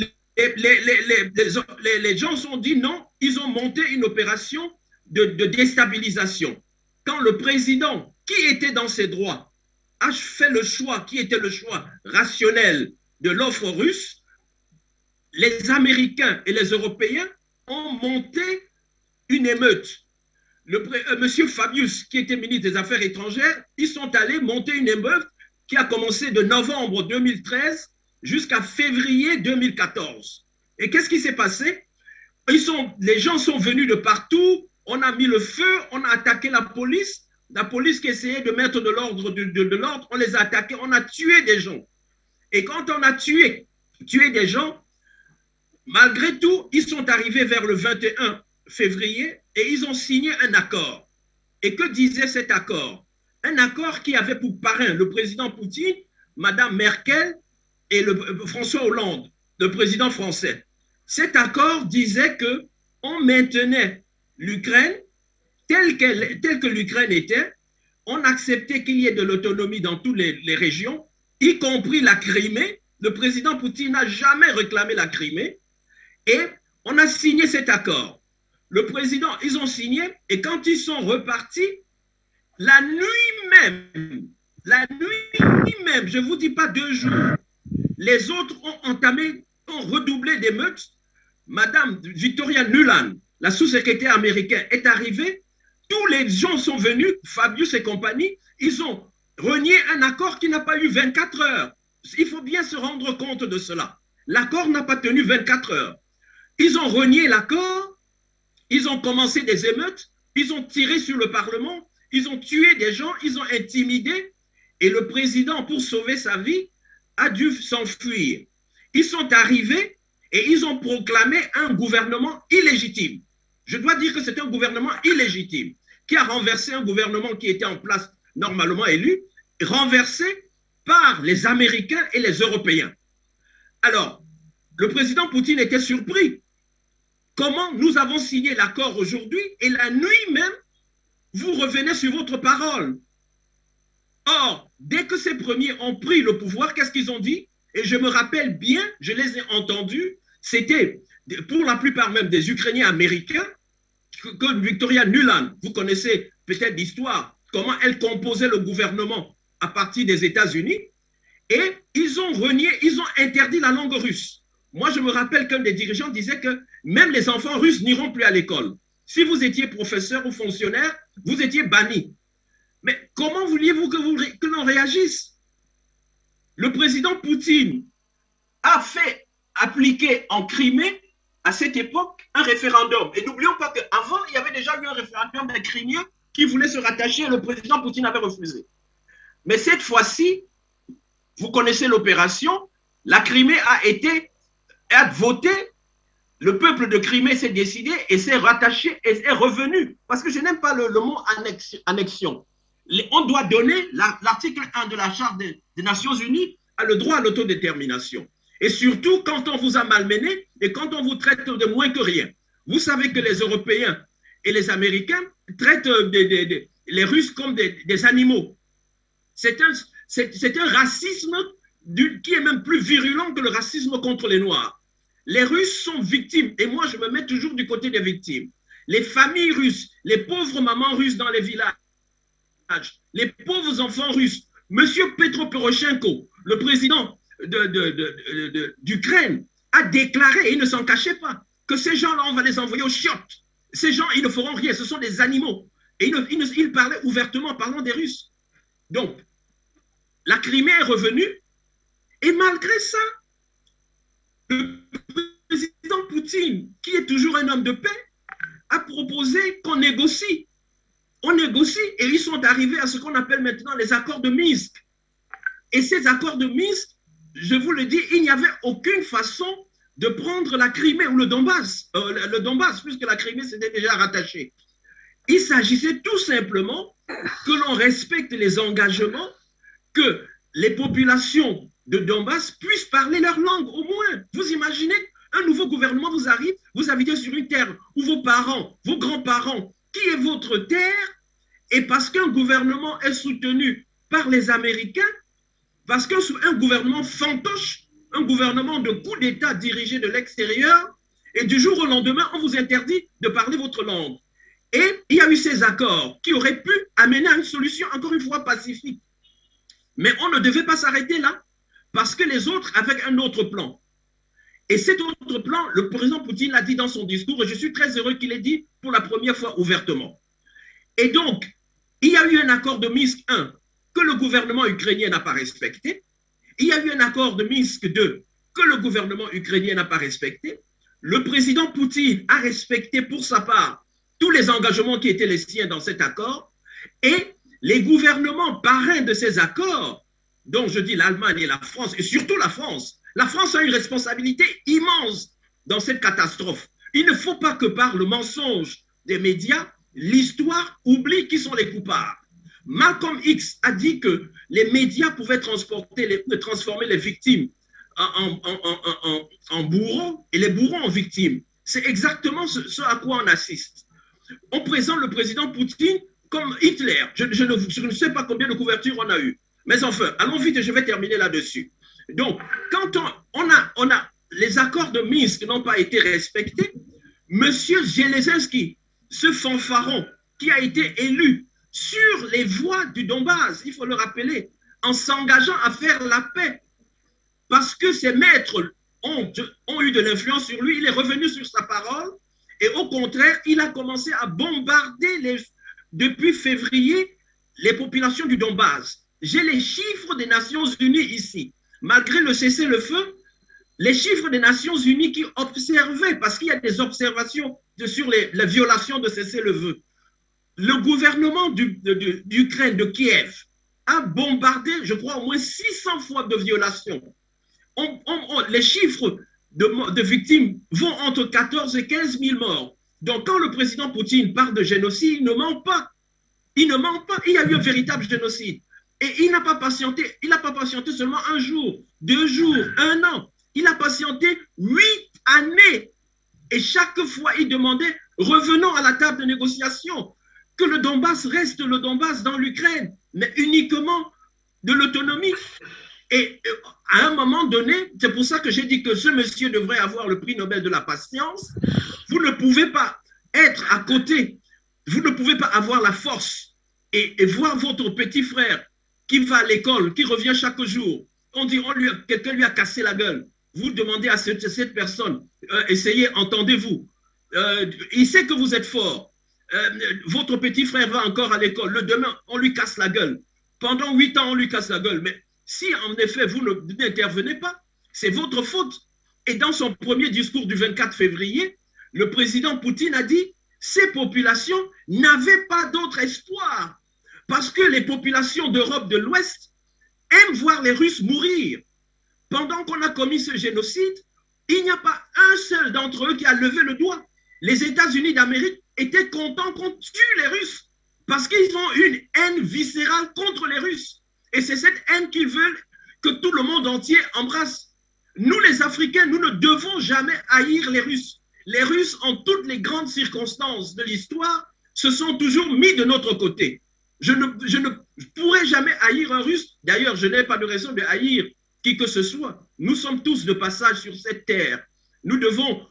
[SPEAKER 6] gens se sont dit non, ils ont monté une opération de déstabilisation. Quand le président, qui était dans ses droits, a fait le choix, qui était le choix rationnel de l'offre russe, les Américains et les Européens ont monté une émeute. Monsieur Fabius, qui était ministre des Affaires étrangères, ils sont allés monter une émeute qui a commencé de novembre 2013 jusqu'à février 2014. Et qu'est-ce qui s'est passé? Les gens sont venus de partout, on a mis le feu, on a attaqué la police qui essayait de mettre de l'ordre, on les a attaqués, on a tué des gens. Et quand on a tué des gens, malgré tout, ils sont arrivés vers le 21 février et ils ont signé un accord. Et que disait cet accord? Un accord qui avait pour parrain le président Poutine, Madame Merkel et François Hollande, le président français. Cet accord disait qu'on maintenait l'Ukraine telle que l'Ukraine était, on acceptait qu'il y ait de l'autonomie dans toutes les régions, y compris la Crimée. Le président Poutine n'a jamais réclamé la Crimée et on a signé cet accord. Le président, ils ont signé et quand ils sont repartis, la nuit même, je ne vous dis pas 2 jours, les autres ont redoublé d'émeutes. Madame Victoria Nuland, la sous-secrétaire américaine, est arrivée. Tous les gens sont venus, Fabius et compagnie, ils ont renié un accord qui n'a pas eu 24 heures. Il faut bien se rendre compte de cela. L'accord n'a pas tenu 24 heures. Ils ont renié l'accord, ils ont commencé des émeutes, ils ont tiré sur le Parlement, ils ont tué des gens, ils ont intimidé, et le président, pour sauver sa vie, a dû s'enfuir. Ils sont arrivés et ils ont proclamé un gouvernement illégitime. Je dois dire que c'est un gouvernement illégitime, qui a renversé un gouvernement qui était en place normalement élu, renversé par les Américains et les Européens. Alors, le président Poutine était surpris. Comment nous avons signé l'accord aujourd'hui et la nuit même, vous revenez sur votre parole. Or, dès que ces premiers ont pris le pouvoir, qu'est-ce qu'ils ont dit? Et je me rappelle bien, je les ai entendus, c'était pour la plupart même des Ukrainiens américains, que Victoria Nuland, vous connaissez peut-être l'histoire, comment elle composait le gouvernement à partir des États-Unis, et ils ont renié, ils ont interdit la langue russe. Moi, je me rappelle qu'un des dirigeants disait que même les enfants russes n'iront plus à l'école. Si vous étiez professeur ou fonctionnaire, vous étiez banni. Mais comment vouliez-vous que l'on réagisse? Le président Poutine a fait appliquer en Crimée, à cette époque, un référendum. Et n'oublions pas qu'avant, il y avait déjà eu un référendum des Crimiens qui voulaient se rattacher et le président Poutine avait refusé. Mais cette fois-ci, vous connaissez l'opération, la Crimée a voté, le peuple de Crimée s'est décidé et s'est rattaché et est revenu. Parce que je n'aime pas le mot annexion. On doit donner, l'article 1 de la Charte des Nations Unies a le droit à l'autodétermination. Et surtout quand on vous a malmené et quand on vous traite de moins que rien. Vous savez que les Européens et les Américains traitent les Russes comme des animaux. C'est un racisme qui est même plus virulent que le racisme contre les Noirs. Les Russes sont victimes, et moi je me mets toujours du côté des victimes. Les familles russes, les pauvres mamans russes dans les villages, les pauvres enfants russes. Monsieur Petro Poroshenko, le président d'Ukraine, a déclaré, et il ne s'en cachait pas, que ces gens-là, on va les envoyer aux chiottes. Ces gens, ils ne feront rien, ce sont des animaux. Et il parlait ouvertement, parlant des Russes. Donc, la Crimée est revenue, et malgré ça, le président Poutine, qui est toujours un homme de paix, a proposé qu'on négocie. On négocie et ils sont arrivés à ce qu'on appelle maintenant les accords de Minsk. Et ces accords de Minsk, je vous le dis, il n'y avait aucune façon de prendre la Crimée ou le Donbass, puisque la Crimée s'était déjà rattachée. Il s'agissait tout simplement que l'on respecte les engagements, que les populations de Donbass puissent parler leur langue, au moins. Vous imaginez, un nouveau gouvernement vous arrive, vous habitez sur une terre où vos parents, vos grands-parents, qui est votre terre,
[SPEAKER 7] Et parce qu'un gouvernement est soutenu par les Américains, parce qu'un gouvernement fantoche, un gouvernement de coup d'État dirigé de l'extérieur, et du jour au lendemain, on vous interdit de parler votre langue. Et il y a eu ces accords qui auraient pu amener à une solution, encore une fois, pacifique. Mais on ne devait pas s'arrêter là, parce que les autres avaient un autre plan. Et cet autre plan, le président Poutine l'a dit dans son discours, et je suis très heureux qu'il l'ait dit pour la première fois ouvertement. Et donc, il y a eu un accord de Minsk 1 que le gouvernement ukrainien n'a pas respecté. Il y a eu un accord de Minsk 2 que le gouvernement ukrainien n'a pas respecté. Le président Poutine a respecté pour sa part tous les engagements qui étaient les siens dans cet accord. Et les gouvernements parrains de ces accords, dont je dis l'Allemagne et la France, et surtout la France a une responsabilité immense dans cette catastrophe. Il ne faut pas que par le mensonge des médias, l'histoire oublie qui sont les coupables. Malcolm X a dit que les médias pouvaient transformer les victimes en bourreaux et les bourreaux en victimes. C'est exactement ce à quoi on assiste. On présente le président Poutine comme Hitler. Je ne sais pas combien de couvertures on a eu. Mais enfin, allons vite et je vais terminer là-dessus. Donc, quand les accords de Minsk n'ont pas été respectés, M. Zelensky, ce fanfaron qui a été élu sur les voies du Donbass, il faut le rappeler, en s'engageant à faire la paix, parce que ses maîtres ont eu de l'influence sur lui, il est revenu sur sa parole, et au contraire, il a commencé à bombarder depuis février les populations du Donbass. J'ai les chiffres des Nations Unies ici. Malgré le cessez-le-feu, les chiffres des Nations Unies qui observaient, parce qu'il y a des observations sur les violations de cessez-le-feu, le gouvernement d'Ukraine, de Kiev, a bombardé, je crois, au moins 600 fois de violations. Les chiffres de victimes vont entre 14 et 15 000 morts. Donc, quand le président Poutine parle de génocide, il ne ment pas. Il ne ment pas. Il y a eu un véritable génocide. Et il n'a pas patienté. Il n'a pas patienté seulement 1 jour, 2 jours, 1 an. Il a patienté 8 années. Et chaque fois, il demandait, revenons à la table de négociation, que le Donbass reste le Donbass dans l'Ukraine, mais uniquement de l'autonomie. Et à un moment donné, c'est pour ça que j'ai dit que ce monsieur devrait avoir le prix Nobel de la patience. Vous ne pouvez pas être à côté, vous ne pouvez pas avoir la force et voir votre petit frère qui va à l'école, qui revient chaque jour. On dit, quelqu'un lui a cassé la gueule. Vous demandez à cette personne, essayez, entendez-vous. Il sait que vous êtes fort. Votre petit frère va encore à l'école. Le demain, on lui casse la gueule. Pendant 8 ans, on lui casse la gueule. Mais si en effet, vous n'intervenez pas, c'est votre faute. Et dans son premier discours du 24 février, le président Poutine a dit « Ces populations n'avaient pas d'autre espoir parce que les populations d'Europe de l'Ouest aiment voir les Russes mourir. Pendant qu'on a commis ce génocide, il n'y a pas un seul d'entre eux qui a levé le doigt. Les États-Unis d'Amérique étaient contents qu'on tue les Russes parce qu'ils ont une haine viscérale contre les Russes. Et c'est cette haine qu'ils veulent que tout le monde entier embrasse. Nous, les Africains, nous ne devons jamais haïr les Russes. Les Russes, en toutes les grandes circonstances de l'histoire, se sont toujours mis de notre côté. Je ne pourrai jamais haïr un Russe. D'ailleurs, je n'ai pas de raison de haïr qui que ce soit. Nous sommes tous de passage sur cette terre. Nous devons,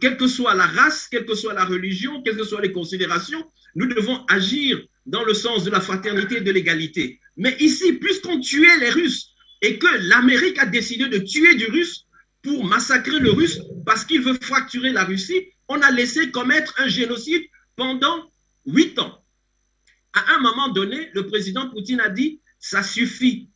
[SPEAKER 7] quelle que soit la race, quelle que soit la religion, quelles que soient les considérations, nous devons agir dans le sens de la fraternité et de l'égalité. Mais ici, puisqu'on tuait les Russes et que l'Amérique a décidé de tuer du Russe pour massacrer le Russe parce qu'il veut fracturer la Russie, on a laissé commettre un génocide pendant 8 ans. À un moment donné, le président Poutine a dit « ça suffit ».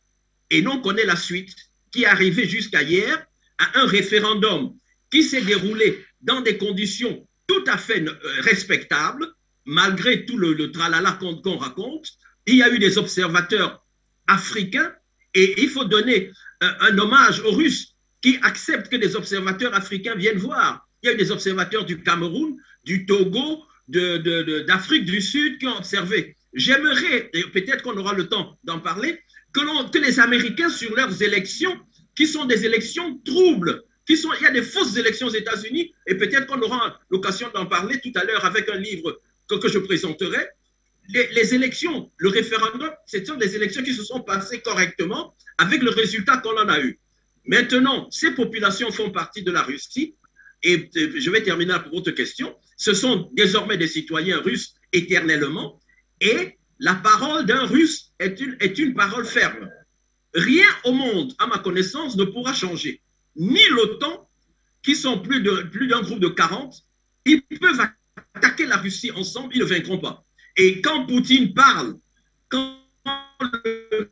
[SPEAKER 7] Et l'on connaît la suite qui est arrivée jusqu'à hier à un référendum qui s'est déroulé dans des conditions tout à fait respectables, malgré tout le tralala qu'on raconte. Il y a eu des observateurs africains et il faut donner un hommage aux Russes qui acceptent que des observateurs africains viennent voir. Il y a eu des observateurs du Cameroun, du Togo, d'Afrique du Sud qui ont observé. J'aimerais, et peut-être qu'on aura le temps d'en parler, que les Américains sur leurs élections, qui sont des élections troubles, il y a des fausses élections aux États-Unis, et peut-être qu'on aura l'occasion d'en parler tout à l'heure avec un livre que je présenterai. les élections, le référendum, ce sont des élections qui se sont passées correctement avec le résultat qu'on en a eu. Maintenant, ces populations font partie de la Russie et je vais terminer pour votre question. Ce sont désormais des citoyens russes éternellement et la parole d'un Russe est une parole ferme. Rien au monde, à ma connaissance, ne pourra changer. Ni l'OTAN, qui sont plus d'un groupe de 40, ils peuvent attaquer la Russie ensemble, ils ne vaincront pas. Et quand Poutine parle, quand le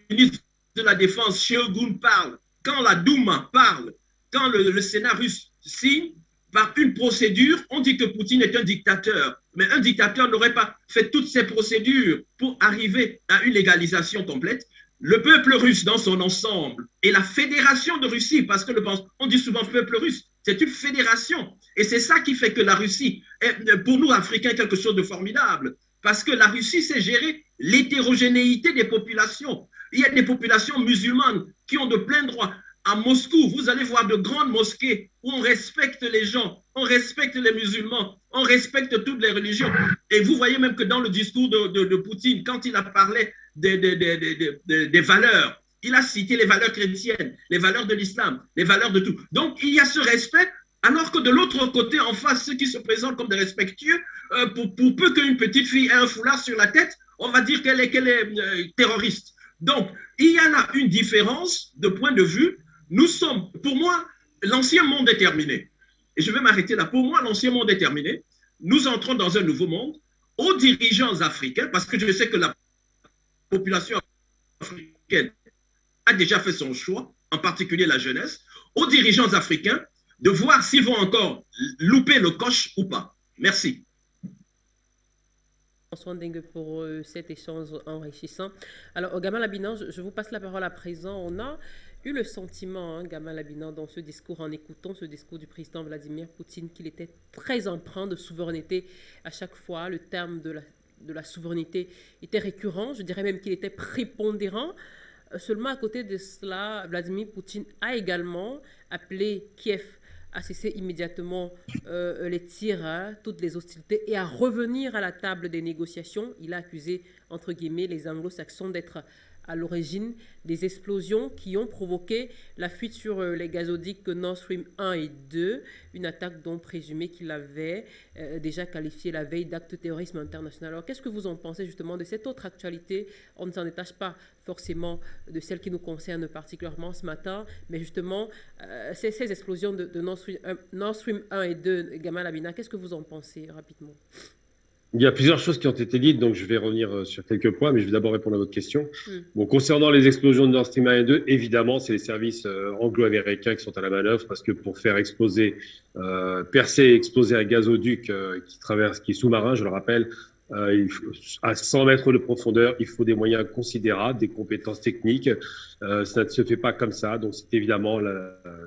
[SPEAKER 7] ministre de la Défense, Shogun, parle, quand la Douma parle, quand le Sénat russe signe, par une procédure, on dit que Poutine est un dictateur. Mais un dictateur n'aurait pas fait toutes ces procédures pour arriver à une légalisation complète. Le peuple russe dans son ensemble et la fédération de Russie, parce que on dit souvent peuple russe, c'est une fédération. Et c'est ça qui fait que la Russie est, pour nous, Africains, quelque chose de formidable. Parce que la Russie sait gérer l'hétérogénéité des populations. Il y a des populations musulmanes qui ont de plein droit. À Moscou, vous allez voir de grandes mosquées où on respecte les gens, on respecte les musulmans, on respecte toutes les religions. Et vous voyez même que dans le discours de Poutine, quand il a parlé des valeurs, il a cité les valeurs chrétiennes, les valeurs de l'islam, les valeurs de tout. Donc, il y a ce respect, alors que de l'autre côté, en face, ceux qui se présentent comme des respectueux, pour peu qu'une petite fille ait un foulard sur la tête, on va dire qu'elle est terroriste. Donc, il y a là une différence de point de vue. Nous sommes, pour moi, l'ancien monde est terminé. Et je vais m'arrêter là. Pour moi, l'ancien monde est terminé. Nous entrons dans un nouveau monde. Aux dirigeants africains, parce que je sais que la population africaine a déjà fait son choix, en particulier la jeunesse, aux dirigeants africains de voir s'ils vont encore louper le coche ou pas. Merci.
[SPEAKER 2] François Ndenge pour cet échange enrichissant. Alors, Gamal Abinan, je vous passe la parole à présent. On a eu le sentiment, Gamal Abinan, dans ce discours, en écoutant ce discours du président Vladimir Poutine, qu'il était très empreint de souveraineté à chaque fois. Le terme de la souveraineté était récurrent. Je dirais même qu'il était prépondérant. Seulement, à côté de cela, Vladimir Poutine a également appelé Kiev à cesser immédiatement les tirs, toutes les hostilités et à revenir à la table des négociations. Il a accusé, entre guillemets, les anglo-saxons d'être à l'origine des explosions qui ont provoqué la fuite sur les gazoducs Nord Stream 1 et 2, une attaque dont présumé qu'il avait déjà qualifié la veille d'acte de terrorisme international. Alors, qu'est-ce que vous en pensez justement de cette autre actualité? On ne s'en détache pas forcément de celle qui nous concerne particulièrement ce matin, mais justement, ces explosions de Nord Stream 1 et 2, Gamal Abinan, qu'est-ce que vous en pensez rapidement?
[SPEAKER 3] Il y a plusieurs choses qui ont été dites, donc je vais revenir sur quelques points, mais je vais d'abord répondre à votre question. Bon, concernant les explosions de Nord Stream 1 et 2, évidemment, c'est les services anglo-américains qui sont à la manœuvre, parce que pour faire exploser, percer et exploser un gazoduc qui est sous-marin, je le rappelle, à 100 mètres de profondeur, il faut des moyens considérables, des compétences techniques. Ça ne se fait pas comme ça. Donc, c'est évidemment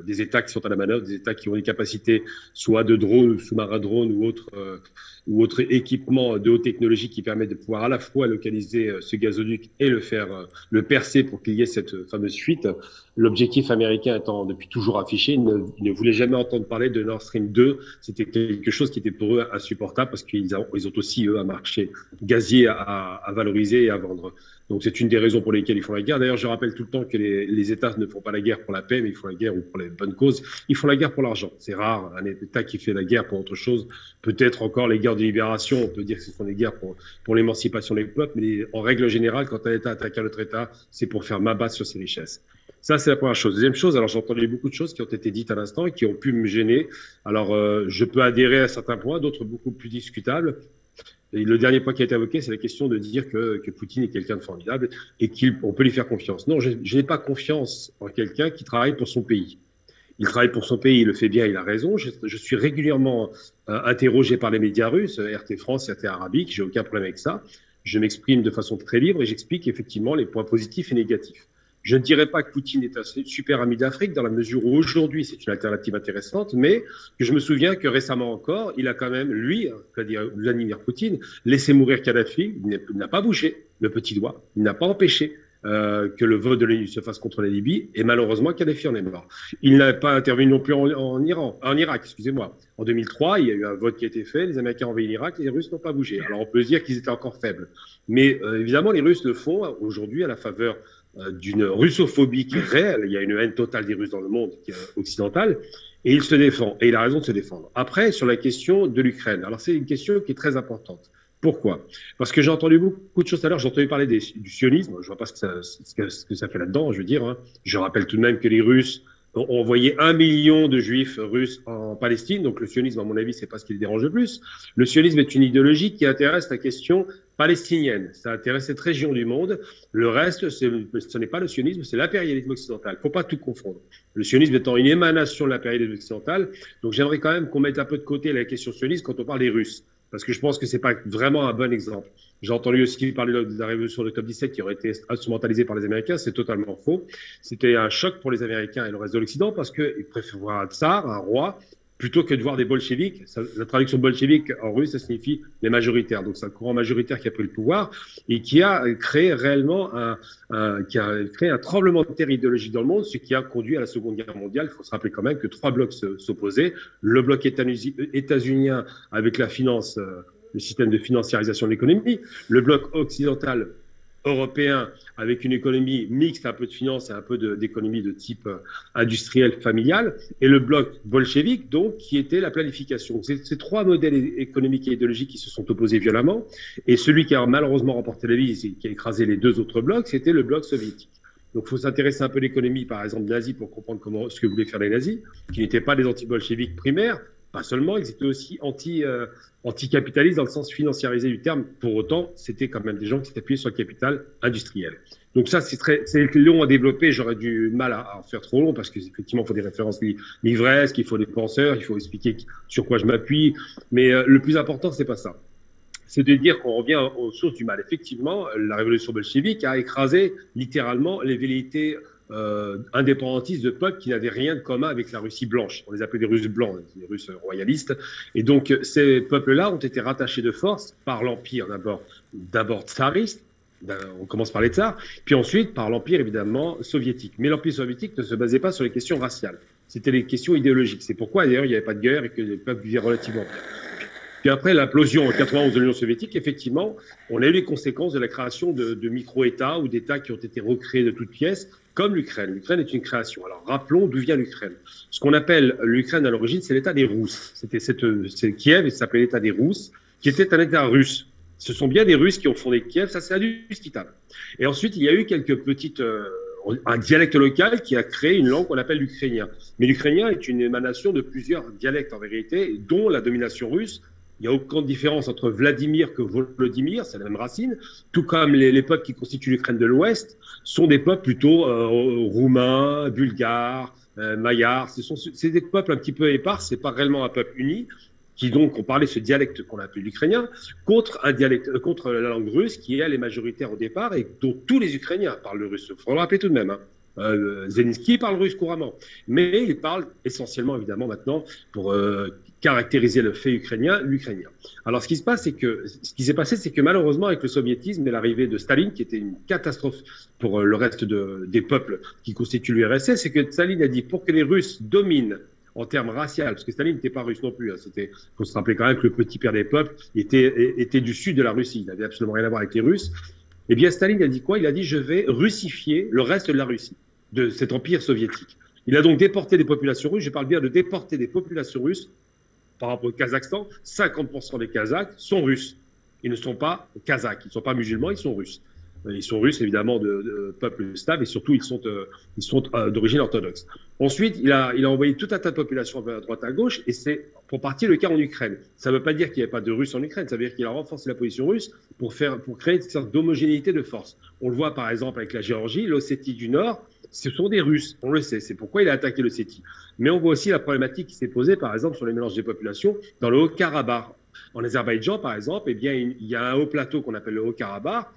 [SPEAKER 3] des États qui sont à la manœuvre, des États qui ont des capacités soit de drones, sous-marins drones ou autres équipements de haute technologie qui permettent de pouvoir à la fois localiser ce gazoduc et le percer pour qu'il y ait cette fameuse fuite. L'objectif américain étant depuis toujours affiché, il ne voulait jamais entendre parler de Nord Stream 2. C'était quelque chose qui était pour eux insupportable parce qu'ils ont aussi, eux, un marché gazier à valoriser et à vendre. Donc, c'est une des raisons pour lesquelles ils font la guerre. D'ailleurs, je rappelle tout le temps que les États ne font pas la guerre pour la paix, mais ils font la guerre ou pour les bonnes causes. Ils font la guerre pour l'argent. C'est rare un État qui fait la guerre pour autre chose. Peut-être encore les guerres de libération, on peut dire que ce sont des guerres pour l'émancipation des peuples, mais en règle générale, quand un État attaque un autre État, c'est pour faire main basse sur ses richesses. Ça, c'est la première chose. Deuxième chose, alors j'ai entendu beaucoup de choses qui ont été dites à l'instant et qui ont pu me gêner. Alors, je peux adhérer à certains points, d'autres beaucoup plus discutables. Et le dernier point qui a été évoqué, c'est la question de dire que Poutine est quelqu'un de formidable et qu'on peut lui faire confiance. Non, je n'ai pas confiance en quelqu'un qui travaille pour son pays. Il travaille pour son pays, il le fait bien, il a raison. Je suis régulièrement interrogé par les médias russes, RT France, RT Arabique, j'ai aucun problème avec ça. Je m'exprime de façon très libre et j'explique effectivement les points positifs et négatifs. Je ne dirais pas que Poutine est un super ami d'Afrique dans la mesure où aujourd'hui c'est une alternative intéressante, mais que je me souviens que récemment encore, il a quand même, lui, Vladimir Poutine, laissé mourir Kadhafi, il n'a pas bougé le petit doigt, il n'a pas empêché
[SPEAKER 8] que le vote de l'ONU se fasse contre la Libye, et malheureusement, Kadhafi en est mort. Il n'a pas intervenu non plus en Irak, excusez-moi. En 2003, il y a eu un vote qui a été fait, les Américains ont envahi l'Irak, les Russes n'ont pas bougé. Alors on peut se dire qu'ils étaient encore faibles. Mais évidemment, les Russes le font aujourd'hui à la faveur d'une russophobie qui est réelle. Il y a une haine totale des Russes dans le monde occidental, et il se défend, et il a raison de se défendre. Après, sur la question de l'Ukraine, alors c'est une question qui est très importante. Pourquoi? Parce que j'ai entendu beaucoup de choses tout à l'heure, j'ai entendu parler du sionisme, je vois pas ce que ça fait là-dedans, je veux dire. Hein. Je rappelle tout de même que les Russes ont envoyé 1 million de juifs russes en Palestine, donc le sionisme, à mon avis, c'est pas ce qui les dérange le plus. Le sionisme est une idéologie qui intéresse la question palestinienne, ça intéresse cette région du monde. Le reste, ce n'est pas le sionisme, c'est l'impérialisme occidental. Faut pas tout confondre. Le sionisme étant une émanation de l'impérialisme occidental, donc j'aimerais quand même qu'on mette un peu de côté la question sioniste quand on parle des Russes, parce que je pense que c'est pas vraiment un bon exemple. J'ai entendu aussi parler de la révolution d'octobre 17 qui aurait été instrumentalisée par les Américains, c'est totalement faux. C'était un choc pour les Américains et le reste de l'Occident parce qu'ils préfèrent voir un tsar, un roi, plutôt que de voir des bolcheviks. La traduction bolchevique en russe, ça signifie les majoritaires. Donc c'est un courant majoritaire qui a pris le pouvoir et qui a créé réellement un tremblement de terre idéologique dans le monde, ce qui a conduit à la Seconde Guerre mondiale. Il faut se rappeler quand même que 3 blocs s'opposaient. Le bloc états-unien avec la finance, le système de financiarisation de l'économie, le bloc occidental européen avec une économie mixte, un peu de finance et un peu d'économie de type industriel, familial, et le bloc bolchevique, donc, qui était la planification. C'est ces 3 modèles économiques et idéologiques qui se sont opposés violemment, et celui qui a malheureusement remporté la vie, qui a écrasé les 2 autres blocs, c'était le bloc soviétique. Donc, il faut s'intéresser un peu à l'économie, par exemple, nazie, pour comprendre ce que voulaient faire les nazis, qui n'étaient pas des anti-bolcheviques primaires, pas seulement, ils étaient aussi anti-capitalistes dans le sens financiarisé du terme. Pour autant, c'était quand même des gens qui s'appuyaient sur le capital industriel. Donc ça, c'est long à développer. J'aurais du mal à en faire trop long parce qu'effectivement, il faut des références livresques, il faut des penseurs, il faut expliquer sur quoi je m'appuie. Mais le plus important, c'est pas ça. C'est de dire qu'on revient aux sources du mal. Effectivement, la révolution bolchevique a écrasé littéralement les velléités indépendantistes de peuples qui n'avaient rien de commun avec la Russie blanche. On les appelait des Russes blancs, des Russes royalistes. Et donc, ces peuples-là ont été rattachés de force par l'Empire d'abord tsariste, on commence par les tsars, puis ensuite par l'Empire, évidemment, soviétique. Mais l'Empire soviétique ne se basait pas sur les questions raciales. C'était les questions idéologiques. C'est pourquoi, d'ailleurs, il n'y avait pas de guerre et que les peuples vivaient relativement bien. Puis après l'implosion en 91 de l'Union soviétique, effectivement, on a eu les conséquences de la création de micro-États ou d'États qui ont été recréés de toutes pièces, comme l'Ukraine. L'Ukraine est une création. Alors rappelons d'où vient l'Ukraine. Ce qu'on appelle l'Ukraine à l'origine, c'est l'État des Rousses. C'est Kiev, et ça s'appelait l'État des Rousses, qui était un État russe. Ce sont bien des Russes qui ont fondé Kiev, ça c'est indiscutable. Et ensuite, il y a eu quelques petites... un dialecte local qui a créé une langue qu'on appelle l'ukrainien. Mais l'ukrainien est une émanation de plusieurs dialectes en vérité, dont la domination russe. Il n'y a aucune différence entre Vladimir que Volodymyr, c'est la même racine, tout comme les peuples qui constituent l'Ukraine de l'Ouest sont des peuples plutôt roumains, bulgares, magyars. C'est des peuples un petit peu épars, c'est pas réellement un peuple uni, qui donc ont parlé ce dialecte qu'on appelle l'ukrainien, contre la langue russe qui, elle, est majoritaire au départ et dont tous les Ukrainiens parlent le russe. Il faut le rappeler tout de même. Zelensky parle russe couramment, mais il parle essentiellement, évidemment, maintenant, pour caractériser le fait ukrainien, l'ukrainien. Alors, ce qui s'est passé, c'est que malheureusement, avec le soviétisme et l'arrivée de Staline, qui était une catastrophe pour le reste des peuples qui constituent l'URSS, c'est que Staline a dit, pour que les Russes dominent en termes raciaux, parce que Staline n'était pas russe non plus, faut se rappeler quand même que le petit père des peuples était du sud de la Russie, il n'avait absolument rien à voir avec les Russes. Eh bien, Staline a dit quoi? Il a dit, je vais russifier le reste de la Russie, de cet empire soviétique. Il a donc déporté des populations russes, je parle bien de déporter des populations russes. Par rapport au Kazakhstan, 50% des Kazakhs sont russes. Ils ne sont pas Kazakhs, ils ne sont pas musulmans, ils sont russes. Ils sont russes, évidemment, de peuple slave, et surtout, ils sont d'origine orthodoxe. Ensuite, il a envoyé tout un tas de populations à droite à gauche, et c'est pour partie le cas en Ukraine. Ça ne veut pas dire qu'il n'y avait pas de Russes en Ukraine, ça veut dire qu'il a renforcé la position russe pour créer une sorte d'homogénéité de force. On le voit, par exemple, avec la Géorgie, l'Ossétie du Nord, ce sont des Russes, on le sait, c'est pourquoi il a attaqué l'Ossétie. Mais on voit aussi la problématique qui s'est posée, par exemple, sur les mélanges des populations dans le Haut-Karabakh. En Azerbaïdjan, par exemple, eh bien, il y a un haut plateau qu'on appelle le Haut-Karabakh,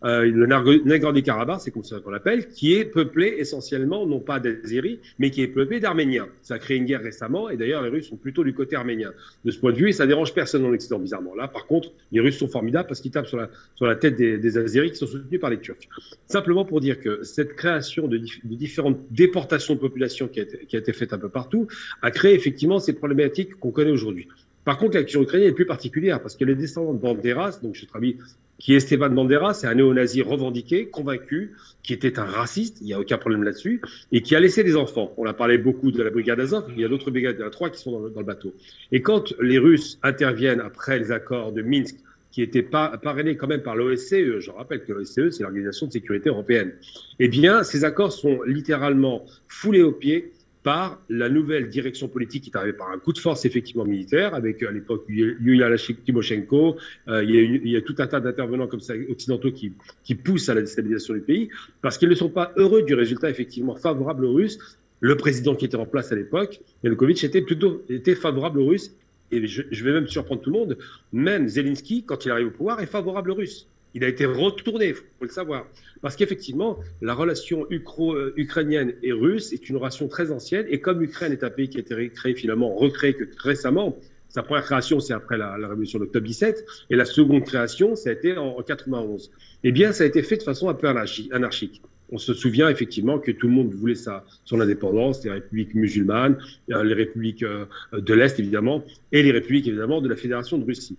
[SPEAKER 8] le Nagorno-Karabakh, c'est comme ça qu'on l'appelle, qui est peuplé essentiellement, non pas d'Azéris, mais qui est peuplé d'Arméniens. Ça a créé une guerre récemment, et d'ailleurs les Russes sont plutôt du côté arménien de ce point de vue, et ça dérange personne en Occident, bizarrement. Là, par contre, les Russes sont formidables parce qu'ils tapent sur la tête des Azéris qui sont soutenus par les Turcs. Simplement pour dire que cette création de différentes déportations de population qui a été faite un peu partout a créé effectivement ces problématiques qu'on connaît aujourd'hui. Par contre, la question ukrainienne est plus particulière parce que les descendants de Banderas, donc notre ami qui est Esteban Banderas, c'est un néo-nazi revendiqué, convaincu, qui était un raciste, il n'y a aucun problème là-dessus, et qui a laissé des enfants. On a parlé beaucoup de la brigade Azov, il y a d'autres brigades, il y en a 3 qui sont dans le bateau. Et quand les Russes interviennent après les accords de Minsk, qui étaient parrainés quand même par l'OSCE, je rappelle que l'OSCE, c'est l'Organisation de sécurité européenne, eh bien, ces accords sont littéralement foulés aux pieds par la nouvelle direction politique qui est arrivée par un coup de force effectivement militaire, avec à l'époque Yulia Tymoshenko, il y a tout un tas d'intervenants comme ça occidentaux qui poussent à la déstabilisation du pays, parce qu'ils ne sont pas heureux du résultat effectivement favorable aux Russes. Le président qui était en place à l'époque, Yanukovych, était favorable aux Russes, et je vais même surprendre tout le monde, même Zelensky, quand il arrive au pouvoir, est favorable aux Russes. Il a été retourné, il faut le savoir. Parce qu'effectivement, la relation ukrainienne et russe est une relation très ancienne. Et comme l'Ukraine est un pays qui a été créé finalement, recréé que récemment, sa première création, c'est après la révolution d'octobre 17, et la seconde création, ça a été en 91. Eh bien, ça a été fait de façon un peu anarchique. On se souvient effectivement que tout le monde voulait son indépendance, les républiques musulmanes, les républiques de l'Est évidemment, et les républiques évidemment de la Fédération de Russie.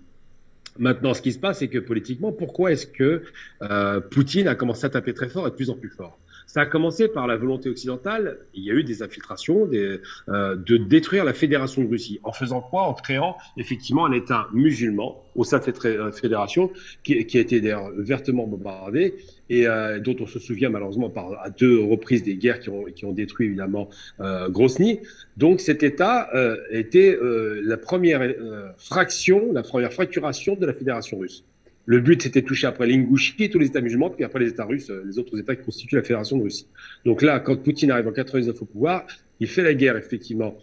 [SPEAKER 8] Maintenant, ce qui se passe, c'est que politiquement, pourquoi est-ce que Poutine a commencé à taper très fort et de plus en plus fort? Ça a commencé par la volonté occidentale. Il y a eu des infiltrations, de détruire la Fédération de Russie. En faisant quoi? En créant effectivement un État musulman au sein de cette fédération qui a été d'ailleurs vertement bombardée et dont on se souvient malheureusement à 2 reprises des guerres qui ont détruit évidemment Grozny. Donc cet État était la première fracturation de la Fédération russe. Le but, c'était de toucher après l'Ingouchie et tous les États musulmans, puis après les États russes, les autres États qui constituent la Fédération de Russie. Donc là, quand Poutine arrive en 99 au pouvoir, il fait la guerre, effectivement,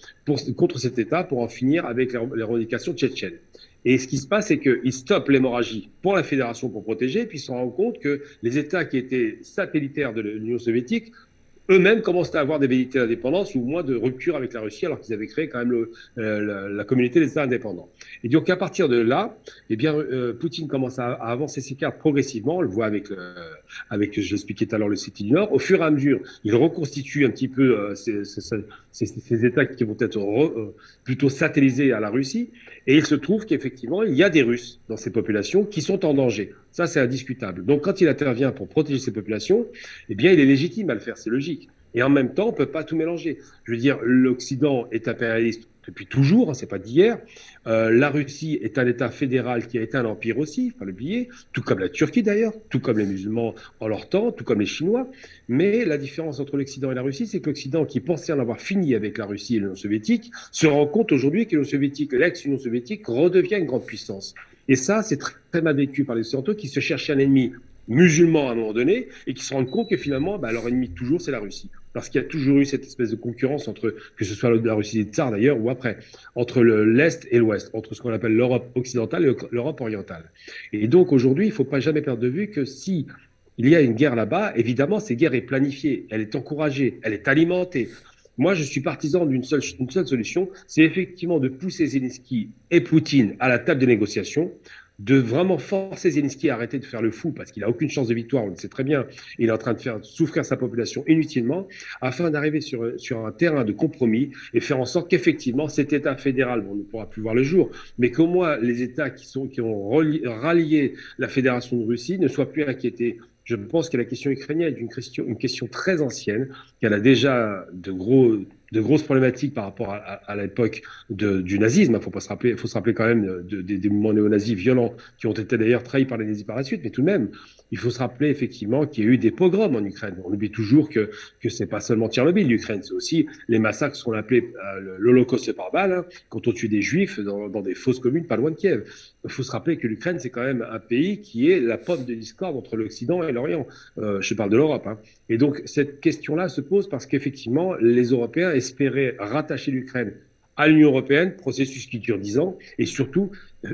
[SPEAKER 8] contre cet État pour en finir avec les revendications tchétchènes. Et ce qui se passe, c'est qu'il stoppe l'hémorragie pour la Fédération pour protéger, puis il se rend compte que les États qui étaient satellitaires de l'Union soviétique eux-mêmes commencent à avoir des velléités d'indépendance ou au moins de rupture avec la Russie, alors qu'ils avaient créé quand même la communauté des États indépendants. Et donc, à partir de là, eh bien, Poutine commence à avancer ses cartes progressivement. On le voit avec je l'expliquais tout à l'heure, le City du Nord. Au fur et à mesure, il reconstitue un petit peu ces États qui vont être plutôt satellisés à la Russie. Et il se trouve qu'effectivement, il y a des Russes dans ces populations qui sont en danger. Ça, c'est indiscutable. Donc, quand il intervient pour protéger ces populations, eh bien, il est légitime à le faire, c'est logique. Et en même temps, on ne peut pas tout mélanger. Je veux dire, l'Occident est impérialiste depuis toujours, hein, c'est pas d'hier. La Russie est un État fédéral qui a été un empire aussi, il faut pas l'oublier, tout comme la Turquie d'ailleurs, tout comme les musulmans en leur temps, tout comme les Chinois. Mais la différence entre l'Occident et la Russie, c'est que l'Occident, qui pensait en avoir fini avec la Russie et l'Union soviétique, se rend compte aujourd'hui que l'Union soviétique, l'ex-Union soviétique, redevient une grande puissance. Et ça, c'est très, très mal vécu par les Occidentaux qui se cherchaient un ennemi musulman à un moment donné et qui se rendent compte que finalement, leur ennemi toujours, c'est la Russie. Parce qu'il y a toujours eu cette espèce de concurrence entre, que ce soit la Russie des Tsars d'ailleurs ou après, entre l'Est et l'Ouest, entre ce qu'on appelle l'Europe occidentale et l'Europe orientale. Et donc aujourd'hui, il ne faut pas jamais perdre de vue que si il y a une guerre là-bas, évidemment, cette guerre est planifiée, elle est encouragée, elle est alimentée. Moi, je suis partisan d'une seule solution, c'est effectivement de pousser Zelensky et Poutine à la table des négociations, de vraiment forcer Zelensky à arrêter de faire le fou parce qu'il n'a aucune chance de victoire, on le sait très bien, il est en train de faire souffrir sa population inutilement, afin d'arriver sur un terrain de compromis et faire en sorte qu'effectivement cet État fédéral, on ne pourra plus voir le jour, mais qu'au moins les États qui ont rallié la Fédération de Russie ne soient plus inquiétés. Je pense que la question ukrainienne est une question très ancienne, qu'elle a déjà de grosses problématiques par rapport à l'époque du nazisme. Il faut se rappeler quand même des mouvements néo-nazis violents qui ont été d'ailleurs trahis par les nazis par la suite, mais tout de même, il faut se rappeler effectivement qu'il y a eu des pogroms en Ukraine. On oublie toujours que c'est pas seulement Tchernobyl, l'Ukraine, c'est aussi les massacres, ce qu'on appelait l'Holocauste par balle, hein, quand on tue des Juifs dans des fosses communes pas loin de Kiev. Il faut se rappeler que l'Ukraine, c'est quand même un pays qui est la pomme de discorde entre l'Occident et l'Orient. Je parle de l'Europe. Hein. Et donc, cette question-là se pose parce qu'effectivement, les Européens espéraient rattacher l'Ukraine à l'Union européenne, processus qui dure 10 ans, et surtout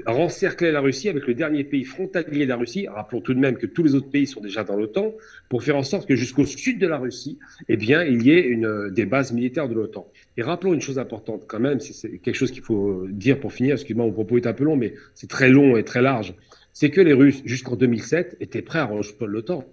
[SPEAKER 8] rencercler la Russie avec le dernier pays frontalier de la Russie. Rappelons tout de même que tous les autres pays sont déjà dans l'OTAN, pour faire en sorte que jusqu'au sud de la Russie, eh bien, il y ait des bases militaires de l'OTAN. Et rappelons une chose importante quand même, c'est quelque chose qu'il faut dire pour finir, excusez-moi, mon propos est un peu long, mais c'est très long et très large, c'est que les Russes, jusqu'en 2007, étaient prêts à rejoindre l'OTAN.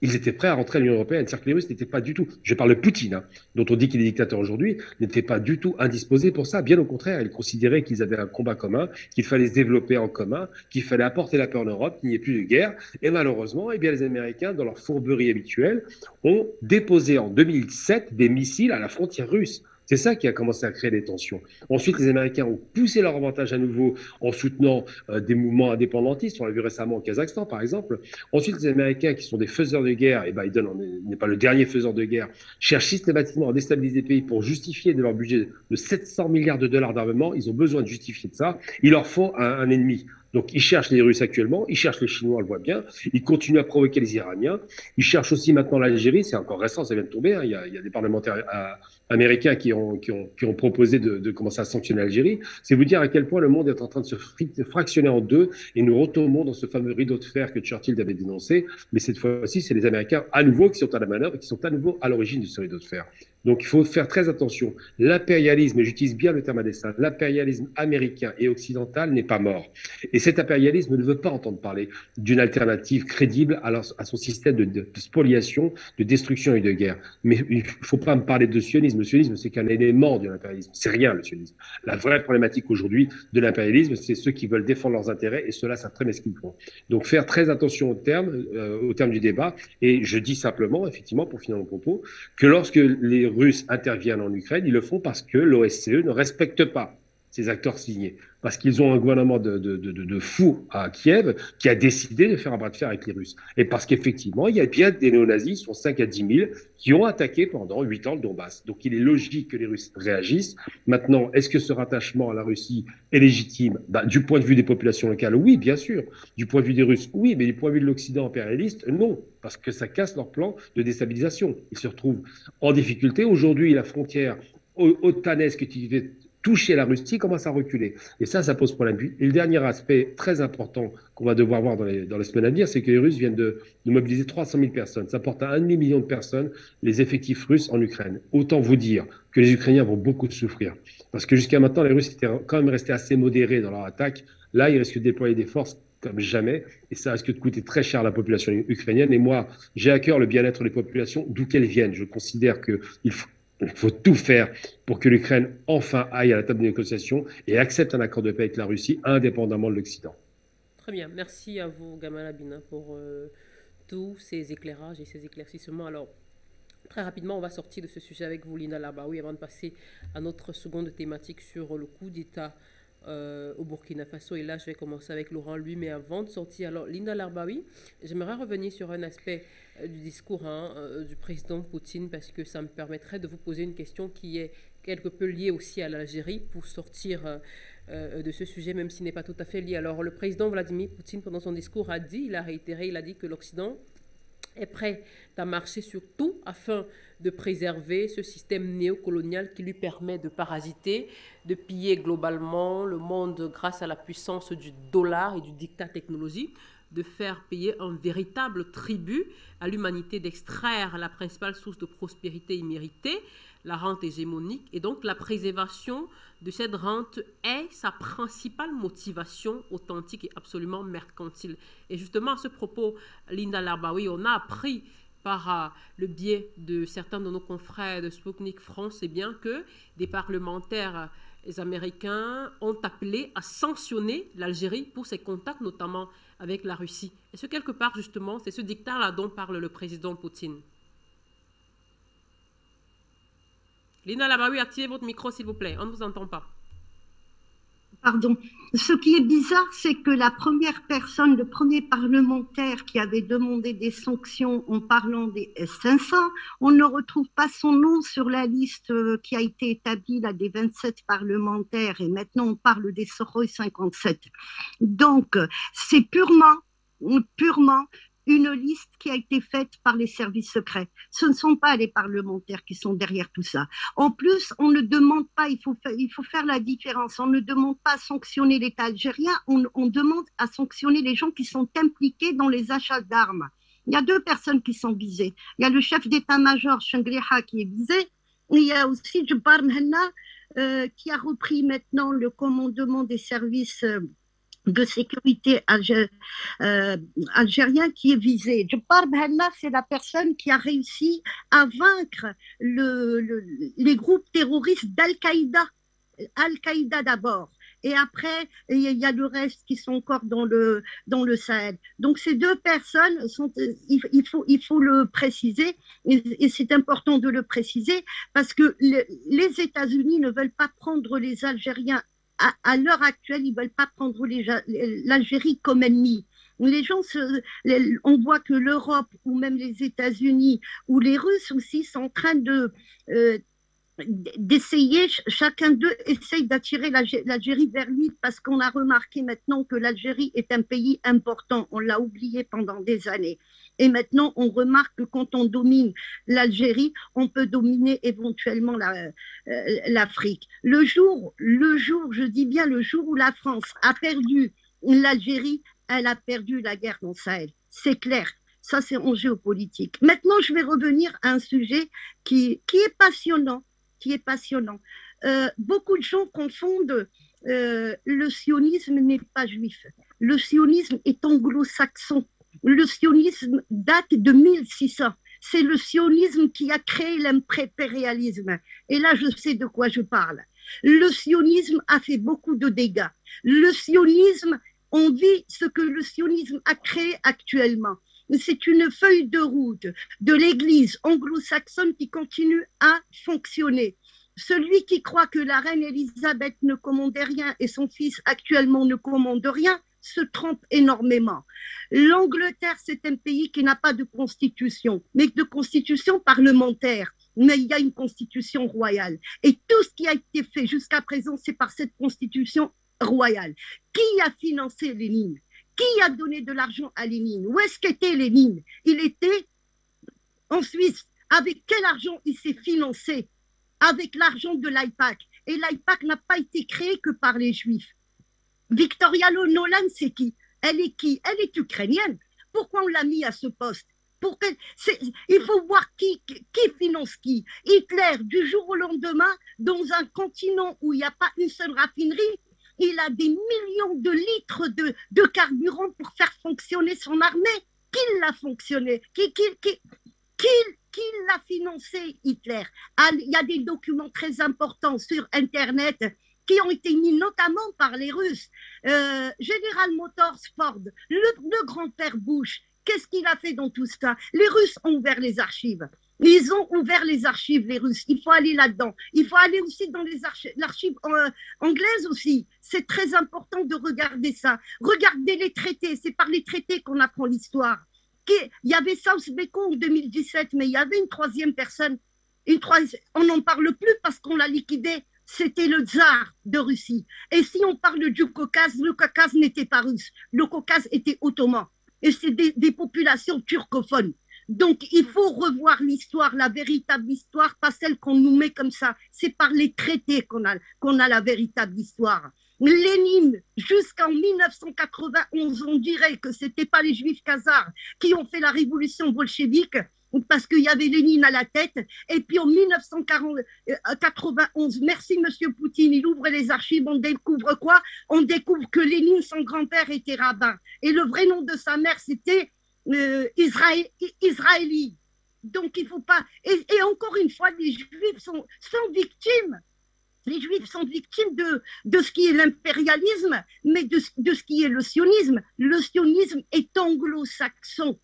[SPEAKER 8] Ils étaient prêts à rentrer à l'Union européenne. C'est-à-dire que les Russes n'étaient pas du tout, je parle de Poutine, hein, dont on dit qu'il est dictateur aujourd'hui, n'étaient pas du tout indisposés pour ça. Bien au contraire, ils considéraient qu'ils avaient un combat commun, qu'il fallait se développer en commun, qu'il fallait apporter la paix en Europe, qu'il n'y ait plus de guerre. Et malheureusement, eh bien, les Américains, dans leur fourberie habituelle, ont déposé en 2007 des missiles à la frontière russe. C'est ça qui a commencé à créer des tensions. Ensuite, les Américains ont poussé leur avantage à nouveau en soutenant des mouvements indépendantistes. On l'a vu récemment au Kazakhstan, par exemple. Ensuite, les Américains, qui sont des faiseurs de guerre, et Biden n'est pas le dernier faiseur de guerre, cherchent systématiquement à déstabiliser les pays pour justifier de leur budget de 700 milliards de dollars d'armement. Ils ont besoin de justifier de ça. Il leur faut un ennemi. Donc, ils cherchent les Russes actuellement, ils cherchent les Chinois, on le voit bien, ils continuent à provoquer les Iraniens, ils cherchent aussi maintenant l'Algérie, c'est encore récent, ça vient de tomber, hein. Il y a des parlementaires américains qui ont proposé de commencer à sanctionner l'Algérie. C'est vous dire à quel point le monde est en train de se fractionner en deux, et nous retombons dans ce fameux rideau de fer que Churchill avait dénoncé, mais cette fois-ci, c'est les Américains à nouveau qui sont à la manœuvre et qui sont à nouveau à l'origine de ce rideau de fer. Donc, il faut faire très attention. L'impérialisme, et j'utilise bien le terme à dessein, l'impérialisme américain et occidental n'est pas mort. Et cet impérialisme ne veut pas entendre parler d'une alternative crédible à son système de spoliation, de destruction et de guerre. Mais il ne faut pas me parler de sionisme. Le sionisme, c'est qu'un élément de l'impérialisme. C'est rien, le sionisme. La vraie problématique aujourd'hui de l'impérialisme, c'est ceux qui veulent défendre leurs intérêts, et ceux-là savent très bien ce qu'ils font. Donc, faire très attention au terme du débat. Et je dis simplement, effectivement, pour finir mon propos, que lorsque les Russes interviennent en Ukraine, ils le font parce que l'OSCE ne respecte pas ces acteurs signés, parce qu'ils ont un gouvernement de fous à Kiev qui a décidé de faire un bras de fer avec les Russes. Et parce qu'effectivement, il y a bien des néo-nazis, ils sont 5 à 10 000, qui ont attaqué pendant 8 ans le Donbass. Donc il est logique que les Russes réagissent. Maintenant, est-ce que ce rattachement à la Russie est légitime? Du point de vue des populations locales, oui, bien sûr. Du point de vue des Russes, oui, mais du point de vue de l'Occident impérialiste, non, parce que ça casse leur plan de déstabilisation. Ils se retrouvent en difficulté. Aujourd'hui, la frontière otanesque qui devait toucher la Russie commence à reculer. Et ça pose problème. Et le dernier aspect très important qu'on va devoir voir dans les semaines à venir, c'est que les Russes viennent de mobiliser 300 000 personnes. Ça porte à 1,5 million de personnes les effectifs russes en Ukraine. Autant vous dire que les Ukrainiens vont beaucoup souffrir. Parce que jusqu'à maintenant, les Russes étaient quand même restés assez modérés dans leur attaque. Là, ils risquent de déployer des forces comme jamais, et ça risque de coûter très cher à la population ukrainienne. Et moi, j'ai à cœur le bien-être des populations, d'où qu'elles viennent. Je considère qu'il faut tout faire pour que l'Ukraine enfin aille à la table de négociation et accepte un accord de paix avec la Russie, indépendamment de l'Occident.
[SPEAKER 2] Très bien. Merci à vous, Gamal Abina, pour tous ces éclairages et ces éclaircissements. Alors, très rapidement, on va sortir de ce sujet avec vous, Lina Larbaoui, avant de passer à notre seconde thématique sur le coup d'État au Burkina Faso. Et là, je vais commencer avec Laurent, lui, mais avant de sortir, alors, Lina Larbaoui, j'aimerais revenir sur un aspect du discours du président Poutine, parce que ça me permettrait de vous poser une question qui est quelque peu liée aussi à l'Algérie pour sortir de ce sujet, même s'il n'est pas tout à fait lié. Alors, le président Vladimir Poutine, pendant son discours, il a réitéré, il a dit que l'Occident est prêt à marcher sur tout afin de préserver ce système néocolonial qui lui permet de parasiter, de piller globalement le monde grâce à la puissance du dollar et du diktat technologique, de faire payer un véritable tribut à l'humanité, d'extraire la principale source de prospérité imméritée, la rente hégémonique, et donc la préservation de cette rente est sa principale motivation authentique et absolument mercantile. Et justement, à ce propos, Lina Larbaoui, on a appris par le biais de certains de nos confrères de Sputnik France, eh bien que des parlementaires américains ont appelé à sanctionner l'Algérie pour ses contacts, notamment avec la Russie. Et ce, quelque part, justement, c'est ce dictat-là dont parle le président Poutine. Lina Larbaoui, activez votre micro, s'il vous plaît. On ne vous entend pas.
[SPEAKER 5] Pardon. Ce qui est bizarre, c'est que la première personne, le premier parlementaire qui avait demandé des sanctions en parlant des S-500, on ne retrouve pas son nom sur la liste qui a été établie là, des 27 parlementaires, et maintenant on parle des Soroy 57. Donc, c'est purement une liste qui a été faite par les services secrets. Ce ne sont pas les parlementaires qui sont derrière tout ça. En plus, on ne demande pas, il faut faire la différence, on ne demande pas à sanctionner l'État algérien, on demande à sanctionner les gens qui sont impliqués dans les achats d'armes. Il y a 2 personnes qui sont visées. Il y a le chef d'état-major, Chengriha, qui est visé. Et il y a aussi Djebbar Mhenna, qui a repris maintenant le commandement des services de sécurité algérien qui est visé. Djebbar Mhenna, c'est la personne qui a réussi à vaincre les groupes terroristes d'Al-Qaïda. Al-Qaïda d'abord. Et après, il y a le reste qui sont encore dans le Sahel. Donc, ces 2 personnes, il faut le préciser, et c'est important de le préciser, parce que les États-Unis ne veulent pas prendre les Algériens, à l'heure actuelle, ils ne veulent pas prendre l'Algérie comme ennemi. Les gens, on voit que l'Europe, ou même les États-Unis, ou les Russes aussi, sont en train d'essayer, chacun d'eux essaye d'attirer l'Algérie vers lui, parce qu'on a remarqué maintenant que l'Algérie est un pays important, on l'a oublié pendant des années. Et maintenant, on remarque que quand on domine l'Algérie, on peut dominer éventuellement l'Afrique. Le jour, je dis bien le jour où la France a perdu l'Algérie, elle a perdu la guerre dans le Sahel. C'est clair. Ça, c'est en géopolitique. Maintenant, je vais revenir à un sujet qui est passionnant. Beaucoup de gens confondent le sionisme n'est pas juif. Le sionisme est anglo-saxon. Le sionisme date de 1600. C'est le sionisme qui a créé l'impérialisme. Et là, je sais de quoi je parle. Le sionisme a fait beaucoup de dégâts. Le sionisme, on vit ce que le sionisme a créé actuellement. C'est une feuille de route de l'Église anglo-saxonne qui continue à fonctionner. Celui qui croit que la reine Elisabeth ne commandait rien et son fils actuellement ne commande rien se trompe énormément. L'Angleterre, c'est un pays qui n'a pas de constitution, mais de constitution parlementaire. Mais il y a une constitution royale. Et tout ce qui a été fait jusqu'à présent, c'est par cette constitution royale. Qui a financé Lénine ? Qui a donné de l'argent à Lénine? Où est-ce qu'était Lénine? Il était en Suisse. Avec quel argent il s'est financé? Avec l'argent de l'AIPAC. Et l'AIPAC n'a pas été créé que par les Juifs. Victoria Nolan, c'est qui? Elle est qui? Elle est ukrainienne. Pourquoi on l'a mis à ce poste? Il faut voir qui finance qui. Hitler, du jour au lendemain, dans un continent où il n'y a pas une seule raffinerie, il a des millions de litres de carburant pour faire fonctionner son armée. Qui l'a fonctionné? Qui l'a financé, Hitler? Il y a des documents très importants sur Internet qui ont été mis notamment par les Russes. General Motors, Ford, le grand-père Bush, qu'est-ce qu'il a fait dans tout ça? Les Russes ont ouvert les archives. Ils ont ouvert les archives, les Russes. Il faut aller là-dedans. Il faut aller aussi dans l'archive anglaise aussi. C'est très important de regarder ça. Regardez les traités. C'est par les traités qu'on apprend l'histoire. Il y avait South Bacon en 2017, mais il y avait une 3e personne. On n'en parle plus parce qu'on l'a liquidé. C'était le tsar de Russie. Et si on parle du Caucase, le Caucase n'était pas russe. Le Caucase était ottoman. Et c'est des populations turcophones. Donc, il faut revoir l'histoire, la véritable histoire, pas celle qu'on nous met comme ça. C'est par les traités qu'on a la véritable histoire. Lénine, jusqu'en 1991, on dirait que ce n'était pas les Juifs khazars qui ont fait la révolution bolchevique, parce qu'il y avait Lénine à la tête. Et puis en 1991, merci Monsieur Poutine, il ouvre les archives, on découvre quoi? On découvre que Lénine, son grand-père, était rabbin. Et le vrai nom de sa mère, c'était Israéli. Donc il ne faut pas... Et encore une fois, les Juifs sont victimes. Les Juifs sont victimes de ce qui est l'impérialisme, mais de ce qui est le sionisme. Le sionisme est anglo-saxon.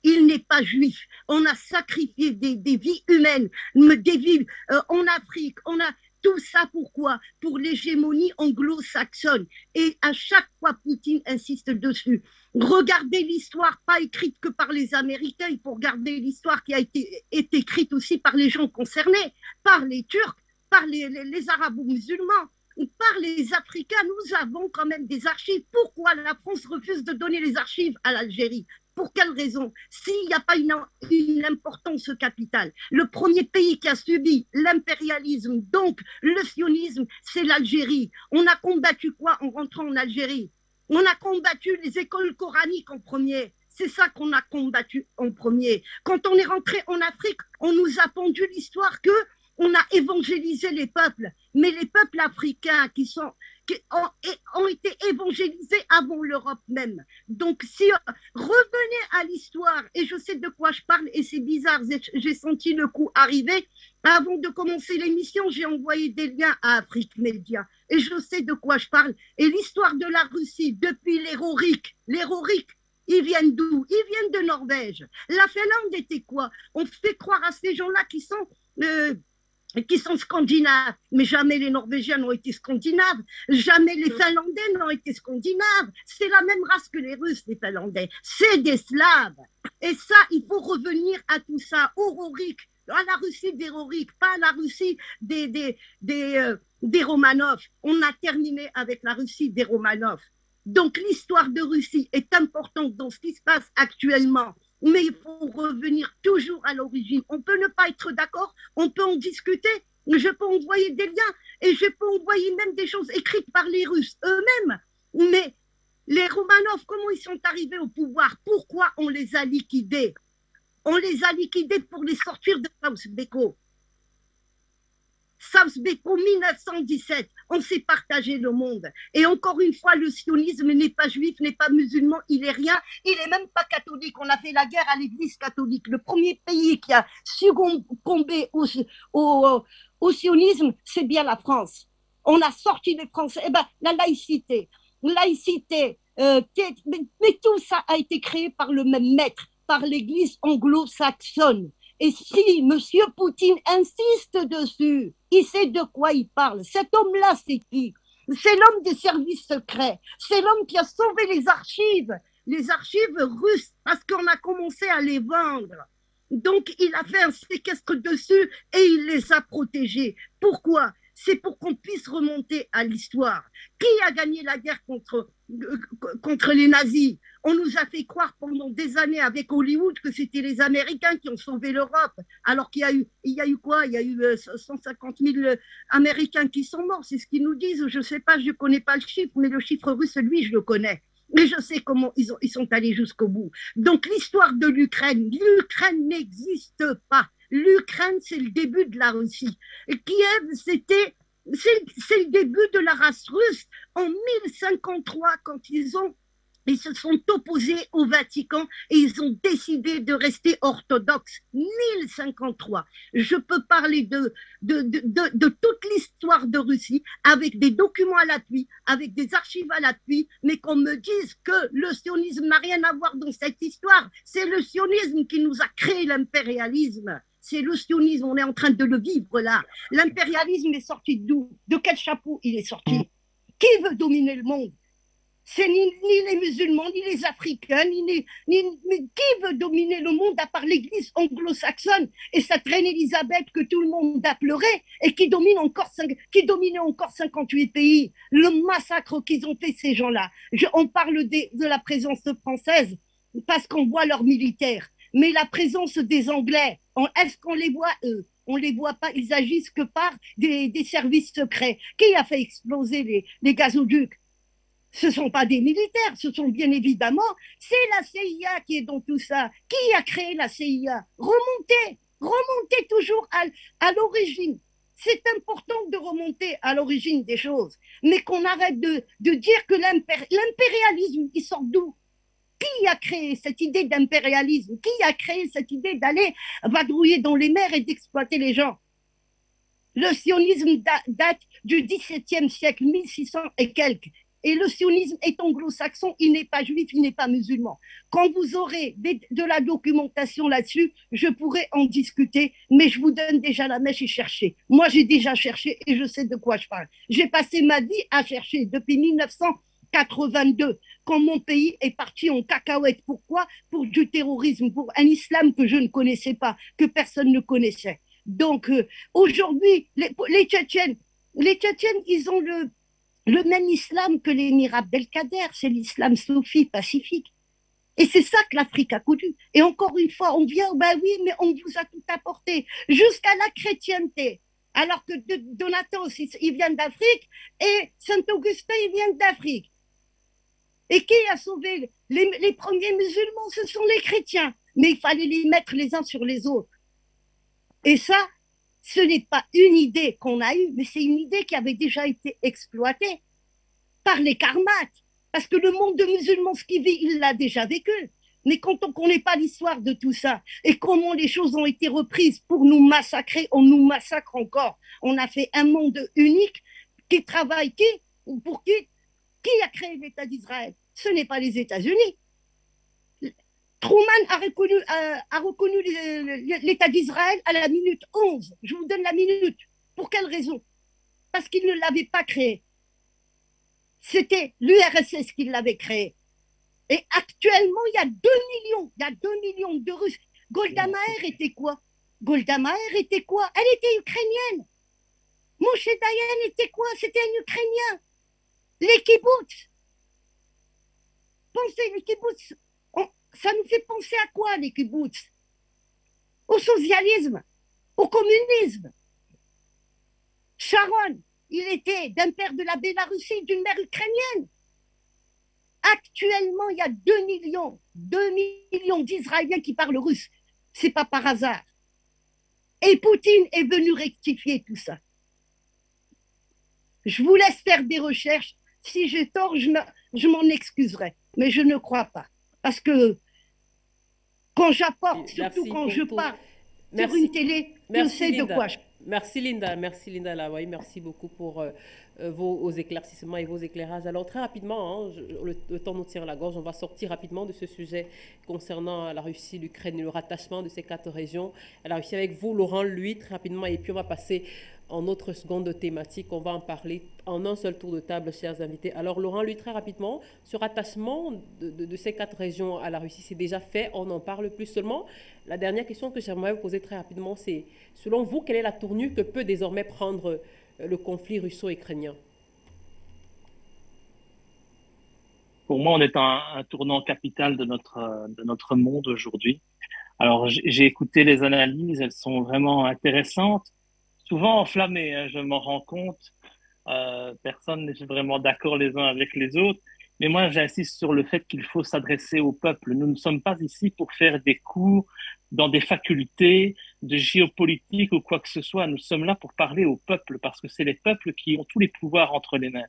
[SPEAKER 5] Il n'est pas juif. On a sacrifié des vies humaines, des vies en Afrique. On a tout ça pourquoi? Pour l'hégémonie anglo-saxonne. Et à chaque fois, Poutine insiste dessus. Regardez l'histoire, pas écrite que par les Américains. Il faut regarder l'histoire qui a été écrite aussi par les gens concernés, par les Turcs, par les Arabo-musulmans, par les Africains. Nous avons quand même des archives. Pourquoi la France refuse de donner les archives à l'Algérie? Pour quelle raison? S'il n'y a pas une importance capitale, le premier pays qui a subi l'impérialisme, donc le sionisme, c'est l'Algérie. On a combattu quoi en rentrant en Algérie? On a combattu les écoles coraniques en premier. C'est ça qu'on a combattu en premier. Quand on est rentré en Afrique, on nous a pendu l'histoire que on a évangélisé les peuples. Mais les peuples africains qui ont été évangélisés avant l'Europe même. Donc, si revenez à l'histoire, et je sais de quoi je parle, et c'est bizarre, j'ai senti le coup arriver. Avant de commencer l'émission, j'ai envoyé des liens à Afrique Média, et je sais de quoi je parle. Et l'histoire de la Russie, depuis les Roriks, ils viennent d'où? Ils viennent de Norvège. La Finlande était quoi? On fait croire à ces gens-là qui sont scandinaves, mais jamais les Norvégiens n'ont été scandinaves, jamais les Finlandais n'ont été scandinaves. C'est la même race que les Russes, les Finlandais. C'est des Slaves. Et ça, il faut revenir à tout ça, aux Roriks, à la Russie des Roriks, pas à la Russie des Romanov. On a terminé avec la Russie des Romanov. Donc l'histoire de Russie est importante dans ce qui se passe actuellement. Mais il faut revenir toujours à l'origine. On peut ne pas être d'accord, on peut en discuter, je peux envoyer des liens et je peux envoyer même des choses écrites par les Russes eux-mêmes. Mais les Romanov, comment ils sont arrivés au pouvoir? Pourquoi on les a liquidés? On les a liquidés pour les sortir de South-Beko. South-Beko 1917, on s'est partagé le monde. Et encore une fois, le sionisme n'est pas juif, n'est pas musulman, il est rien, il n'est même pas catholique. On a fait la guerre à l'église catholique. Le premier pays qui a succombé au sionisme, c'est bien la France. On a sorti les Français. Eh ben, la laïcité, mais tout ça a été créé par le même maître, par l'église anglo-saxonne. Et si M. Poutine insiste dessus, il sait de quoi il parle. Cet homme-là, c'est qui? C'est l'homme des services secrets. C'est l'homme qui a sauvé les archives russes, parce qu'on a commencé à les vendre. Donc, il a fait un séquestre dessus et il les a protégés. Pourquoi? C'est pour qu'on puisse remonter à l'histoire. Qui a gagné la guerre contre les nazis? On nous a fait croire pendant des années avec Hollywood que c'était les Américains qui ont sauvé l'Europe, alors qu'il y a eu quoi? Il y a eu 150 000 Américains qui sont morts, c'est ce qu'ils nous disent. Je ne sais pas, je ne connais pas le chiffre, mais le chiffre russe, lui, je le connais. Mais je sais comment ils sont allés jusqu'au bout. Donc l'histoire de l'Ukraine n'existe pas. L'Ukraine, c'est le début de la Russie. Et Kiev, c'est le début de la race russe en 1053, quand ils se sont opposés au Vatican et ils ont décidé de rester orthodoxes. 1053. Je peux parler de toute l'histoire de Russie avec des documents à l'appui, avec des archives à l'appui, mais qu'on me dise que le sionisme n'a rien à voir dans cette histoire. C'est le sionisme qui nous a créé l'impérialisme. C'est le sionisme, on est en train de le vivre là. L'impérialisme est sorti d'où? De quel chapeau il est sorti? Qui veut dominer le monde? C'est ni les musulmans, ni les Africains, mais qui veut dominer le monde à part l'église anglo-saxonne et cette reine Elisabeth que tout le monde a pleuré et qui dominait encore 58 pays. Le massacre qu'ils ont fait, ces gens-là. On parle de la présence française parce qu'on voit leurs militaires. Mais la présence des Anglais, est-ce qu'on les voit eux? On ne les voit pas, ils agissent que par des services secrets. Qui a fait exploser les gazoducs? Ce ne sont pas des militaires, ce sont bien évidemment, c'est la CIA qui est dans tout ça. Qui a créé la CIA? Remontez toujours à l'origine. C'est important de remonter à l'origine des choses, mais qu'on arrête de dire que l'impérialisme, il sort d'où? Qui a créé cette idée d'impérialisme? Qui a créé cette idée d'aller vadrouiller dans les mers et d'exploiter les gens? Le sionisme date du XVIIe siècle, 1600 et quelques. Et le sionisme est anglo-saxon, il n'est pas juif, il n'est pas musulman. Quand vous aurez de la documentation là-dessus, je pourrais en discuter, mais je vous donne déjà la mèche et chercher. Moi, j'ai déjà cherché et je sais de quoi je parle. J'ai passé ma vie à chercher depuis 1982, quand mon pays est parti en cacahuète. Pourquoi? Pour du terrorisme, pour un islam que je ne connaissais pas, que personne ne connaissait. Donc, aujourd'hui, les Tchétchènes, ils ont le même islam que l'émirat Abdelkader, c'est l'islam soufi pacifique. Et c'est ça que l'Afrique a connu. Et encore une fois, on vient, ben oui, mais on vous a tout apporté, jusqu'à la chrétienté. Alors que Donatos, il vient d'Afrique, et Saint-Augustin, il vient d'Afrique. Et qui a sauvé les premiers musulmans? Ce sont les chrétiens. Mais il fallait les mettre les uns sur les autres. Et ça, ce n'est pas une idée qu'on a eue, mais c'est une idée qui avait déjà été exploitée par les karmates. Parce que le monde de musulmans, ce qu'il vit, il l'a déjà vécu. Mais quand on ne connaît pas l'histoire de tout ça et comment les choses ont été reprises pour nous massacrer, on nous massacre encore. On a fait un monde unique qui travaille qui ou pour qui? Qui a créé l'État d'Israël? Ce n'est pas les États-Unis. Truman a reconnu l'État d'Israël à la minute 11. Je vous donne la minute. Pour quelle raison? Parce qu'il ne l'avait pas créé. C'était l'URSS qui l'avait créé. Et actuellement, il y a 2 millions de Russes. Golda Meir était quoi? Golda Meir était quoi? Elle était ukrainienne. Moshe Dayan était quoi? C'était un Ukrainien. Les kibbutz. Pensez, les kibbutz, ça nous fait penser à quoi, les kibbutz? Au socialisme, au communisme. Sharon, il était d'un père de la Bélarussie, d'une mère ukrainienne. Actuellement, il y a 2 millions d'Israéliens qui parlent russe. C'est pas par hasard. Et Poutine est venu rectifier tout ça. Je vous laisse faire des recherches. Si j'ai tort, je m'en excuserai. Mais je ne crois pas. Parce que quand j'apporte, surtout quand je parle sur une télé, je sais de quoi je parle.
[SPEAKER 2] Merci Linda Lawaï, merci beaucoup pour vos éclaircissements et vos éclairages. Alors très rapidement, hein, le temps nous tient à la gorge, on va sortir rapidement de ce sujet concernant la Russie, l'Ukraine et le rattachement de ces 4 régions à la Russie avec vous, Laurent, lui, très rapidement, et puis on va passer en autre seconde thématique, on va en parler en un seul tour de table, chers invités. Alors Laurent, lui, très rapidement, ce rattachement de ces 4 régions à la Russie, c'est déjà fait, on n'en parle plus seulement. La dernière question que j'aimerais vous poser très rapidement, c'est, selon vous, quelle est la tournure que peut désormais prendre le conflit russo-ukrainien?
[SPEAKER 4] Pour moi, on est à un tournant capital de notre monde aujourd'hui. Alors, j'ai écouté les analyses, elles sont vraiment intéressantes, souvent enflammées, hein, je m'en rends compte. Personne n'est vraiment d'accord les uns avec les autres. Mais moi, j'insiste sur le fait qu'il faut s'adresser au peuple. Nous ne sommes pas ici pour faire des cours dans des facultés de géopolitique ou quoi que ce soit. Nous sommes là pour parler au peuple parce que c'est les peuples qui ont tous les pouvoirs entre les mains.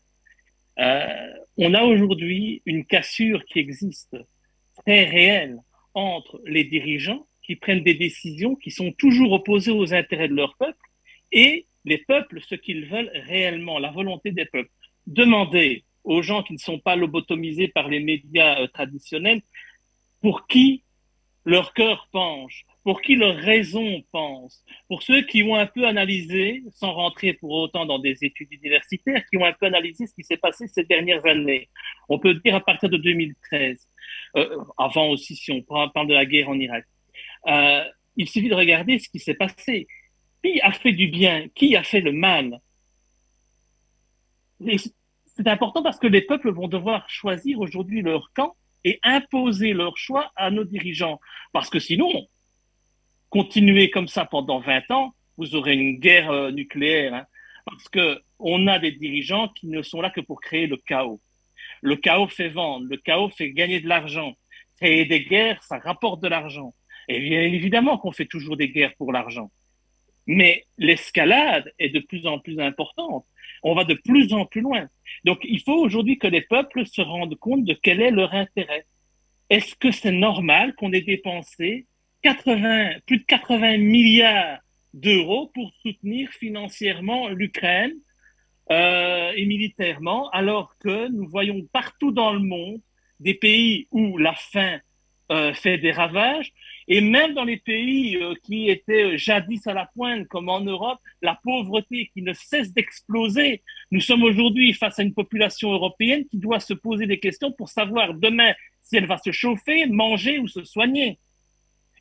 [SPEAKER 4] On a aujourd'hui une cassure qui existe très réelle entre les dirigeants qui prennent des décisions qui sont toujours opposées aux intérêts de leur peuple et les peuples, ce qu'ils veulent réellement, la volonté des peuples. Demandez aux gens qui ne sont pas lobotomisés par les médias traditionnels pour qui leur cœur penche, pour qui leur raison pense, pour ceux qui ont un peu analysé, sans rentrer pour autant dans des études universitaires, qui ont un peu analysé ce qui s'est passé ces dernières années. On peut dire à partir de 2013, avant aussi si on parle de la guerre en Irak. Il suffit de regarder ce qui s'est passé. Qui a fait du bien? Qui a fait le mal? C'est important parce que les peuples vont devoir choisir aujourd'hui leur camp et imposer leur choix à nos dirigeants. Parce que sinon, continuer comme ça pendant 20 ans, vous aurez une guerre nucléaire. Hein, parce qu'on a des dirigeants qui ne sont là que pour créer le chaos. Le chaos fait vendre, le chaos fait gagner de l'argent. Créer des guerres, ça rapporte de l'argent. Et bien évidemment qu'on fait toujours des guerres pour l'argent. Mais l'escalade est de plus en plus importante. On va de plus en plus loin. Donc, il faut aujourd'hui que les peuples se rendent compte de quel est leur intérêt. Est-ce que c'est normal qu'on ait dépensé plus de 80 milliards d'euros pour soutenir financièrement l'Ukraine et militairement, alors que nous voyons partout dans le monde des pays où la faim fait des ravages, et même dans les pays qui étaient jadis à la pointe, comme en Europe, la pauvreté qui ne cesse d'exploser. Nous sommes aujourd'hui face à une population européenne qui doit se poser des questions pour savoir demain si elle va se chauffer, manger ou se soigner.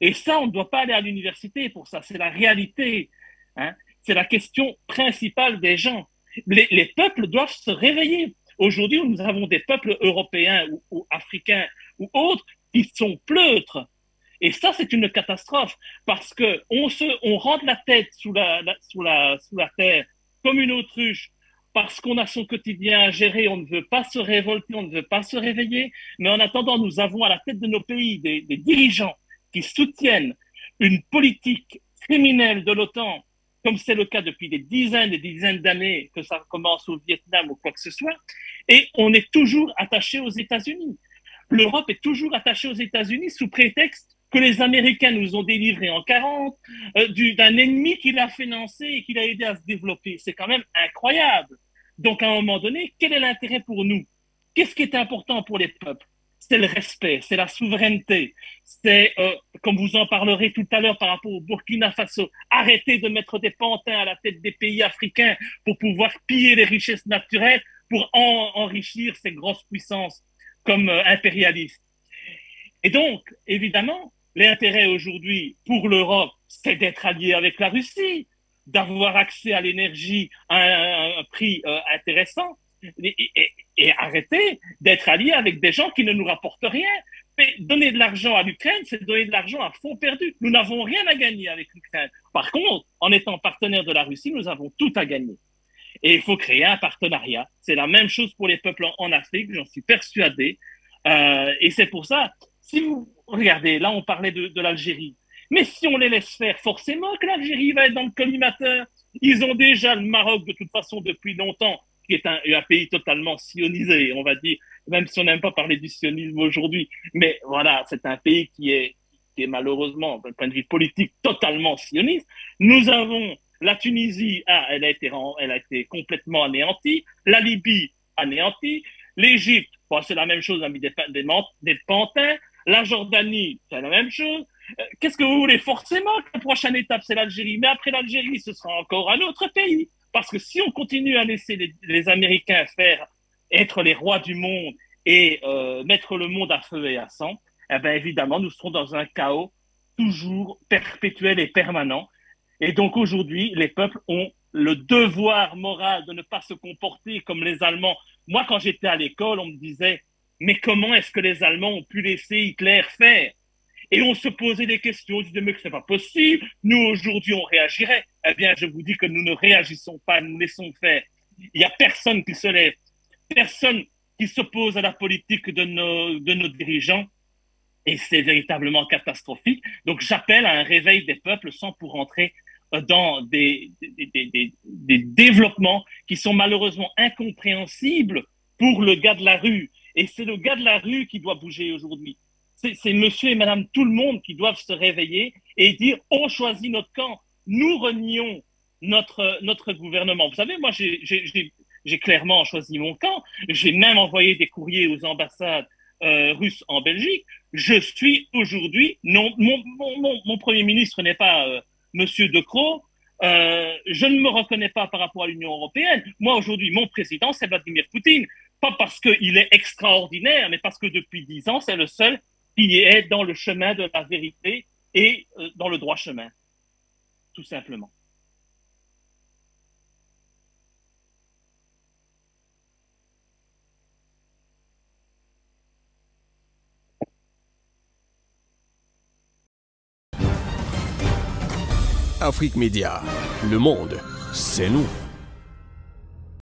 [SPEAKER 4] Et ça, on ne doit pas aller à l'université pour ça, c'est la réalité. Hein. C'est la question principale des gens. Les peuples doivent se réveiller. Aujourd'hui, nous avons des peuples européens ou africains ou autres qui sont pleutres. Et ça, c'est une catastrophe parce que on rentre la tête sous la terre comme une autruche parce qu'on a son quotidien à gérer, on ne veut pas se révolter, on ne veut pas se réveiller. Mais en attendant, nous avons à la tête de nos pays des dirigeants qui soutiennent une politique criminelle de l'OTAN, comme c'est le cas depuis des dizaines d'années, que ça commence au Vietnam ou quoi que ce soit, et on est toujours attaché aux États-Unis. L'Europe est toujours attachée aux États-Unis sous prétexte que les Américains nous ont délivrés en 40, d'un ennemi qui l'a financé et qui l'a aidé à se développer. C'est quand même incroyable. Donc, à un moment donné, quel est l'intérêt pour nous? Qu'est-ce qui est important pour les peuples? C'est le respect, c'est la souveraineté, c'est, comme vous en parlerez tout à l'heure par rapport au Burkina Faso, arrêter de mettre des pantins à la tête des pays africains pour pouvoir piller les richesses naturelles, pour enrichir ces grosses puissances comme impérialistes. Et donc, évidemment, l'intérêt aujourd'hui pour l'Europe, c'est d'être allié avec la Russie, d'avoir accès à l'énergie à un prix intéressant et arrêter d'être allié avec des gens qui ne nous rapportent rien. Mais donner de l'argent à l'Ukraine, c'est donner de l'argent à fond perdu. Nous n'avons rien à gagner avec l'Ukraine. Par contre, en étant partenaire de la Russie, nous avons tout à gagner. Et il faut créer un partenariat. C'est la même chose pour les peuples en Afrique, j'en suis persuadé. Et c'est pour ça, si vous regardez, là on parlait de l'Algérie, mais si on les laisse faire, forcément que l'Algérie va être dans le collimateur. Ils ont déjà le Maroc de toute façon depuis longtemps, qui est un pays totalement sionisé, on va dire, même si on n'aime pas parler du sionisme aujourd'hui. Mais voilà, c'est un pays qui est malheureusement, d'un point de vue politique, totalement sioniste. Nous avons la Tunisie, elle a été complètement anéantie. La Libye, anéantie. L'Égypte, bon, c'est la même chose, on a mis des pantins. La Jordanie, c'est la même chose. Qu'est-ce que vous voulez? Forcément, la prochaine étape, c'est l'Algérie. Mais après l'Algérie, ce sera encore un autre pays. Parce que si on continue à laisser les Américains être les rois du monde et mettre le monde à feu et à sang, eh bien, évidemment, nous serons dans un chaos toujours perpétuel et permanent. Et donc, aujourd'hui, les peuples ont le devoir moral de ne pas se comporter comme les Allemands. Moi, quand j'étais à l'école, on me disait « Mais comment est-ce que les Allemands ont pu laisser Hitler faire ?» Et on se posait des questions, on disait « Mais que c'est pas possible, nous, aujourd'hui, on réagirait. » Eh bien, je vous dis que nous ne réagissons pas, nous laissons faire. Il n'y a personne qui se lève, personne qui s'oppose à la politique de nos dirigeants. Et c'est véritablement catastrophique. Donc, j'appelle à un réveil des peuples sans pour entrer dans des développements qui sont malheureusement incompréhensibles pour le gars de la rue. Et c'est le gars de la rue qui doit bouger aujourd'hui. C'est monsieur et madame tout le monde qui doivent se réveiller et dire « On choisit notre camp, nous renions notre gouvernement ». Vous savez, moi, j'ai clairement choisi mon camp. J'ai même envoyé des courriers aux ambassades russes en Belgique. Je suis aujourd'hui, non, mon premier ministre n'est pas Monsieur De Croo. Je ne me reconnais pas par rapport à l'Union européenne. Moi, aujourd'hui, mon président, c'est Vladimir Poutine. Pas parce qu'il est extraordinaire, mais parce que depuis 10 ans, c'est le seul qui est dans le chemin de la vérité et dans le droit chemin. Tout simplement.
[SPEAKER 9] Afrique Média, le monde, c'est nous.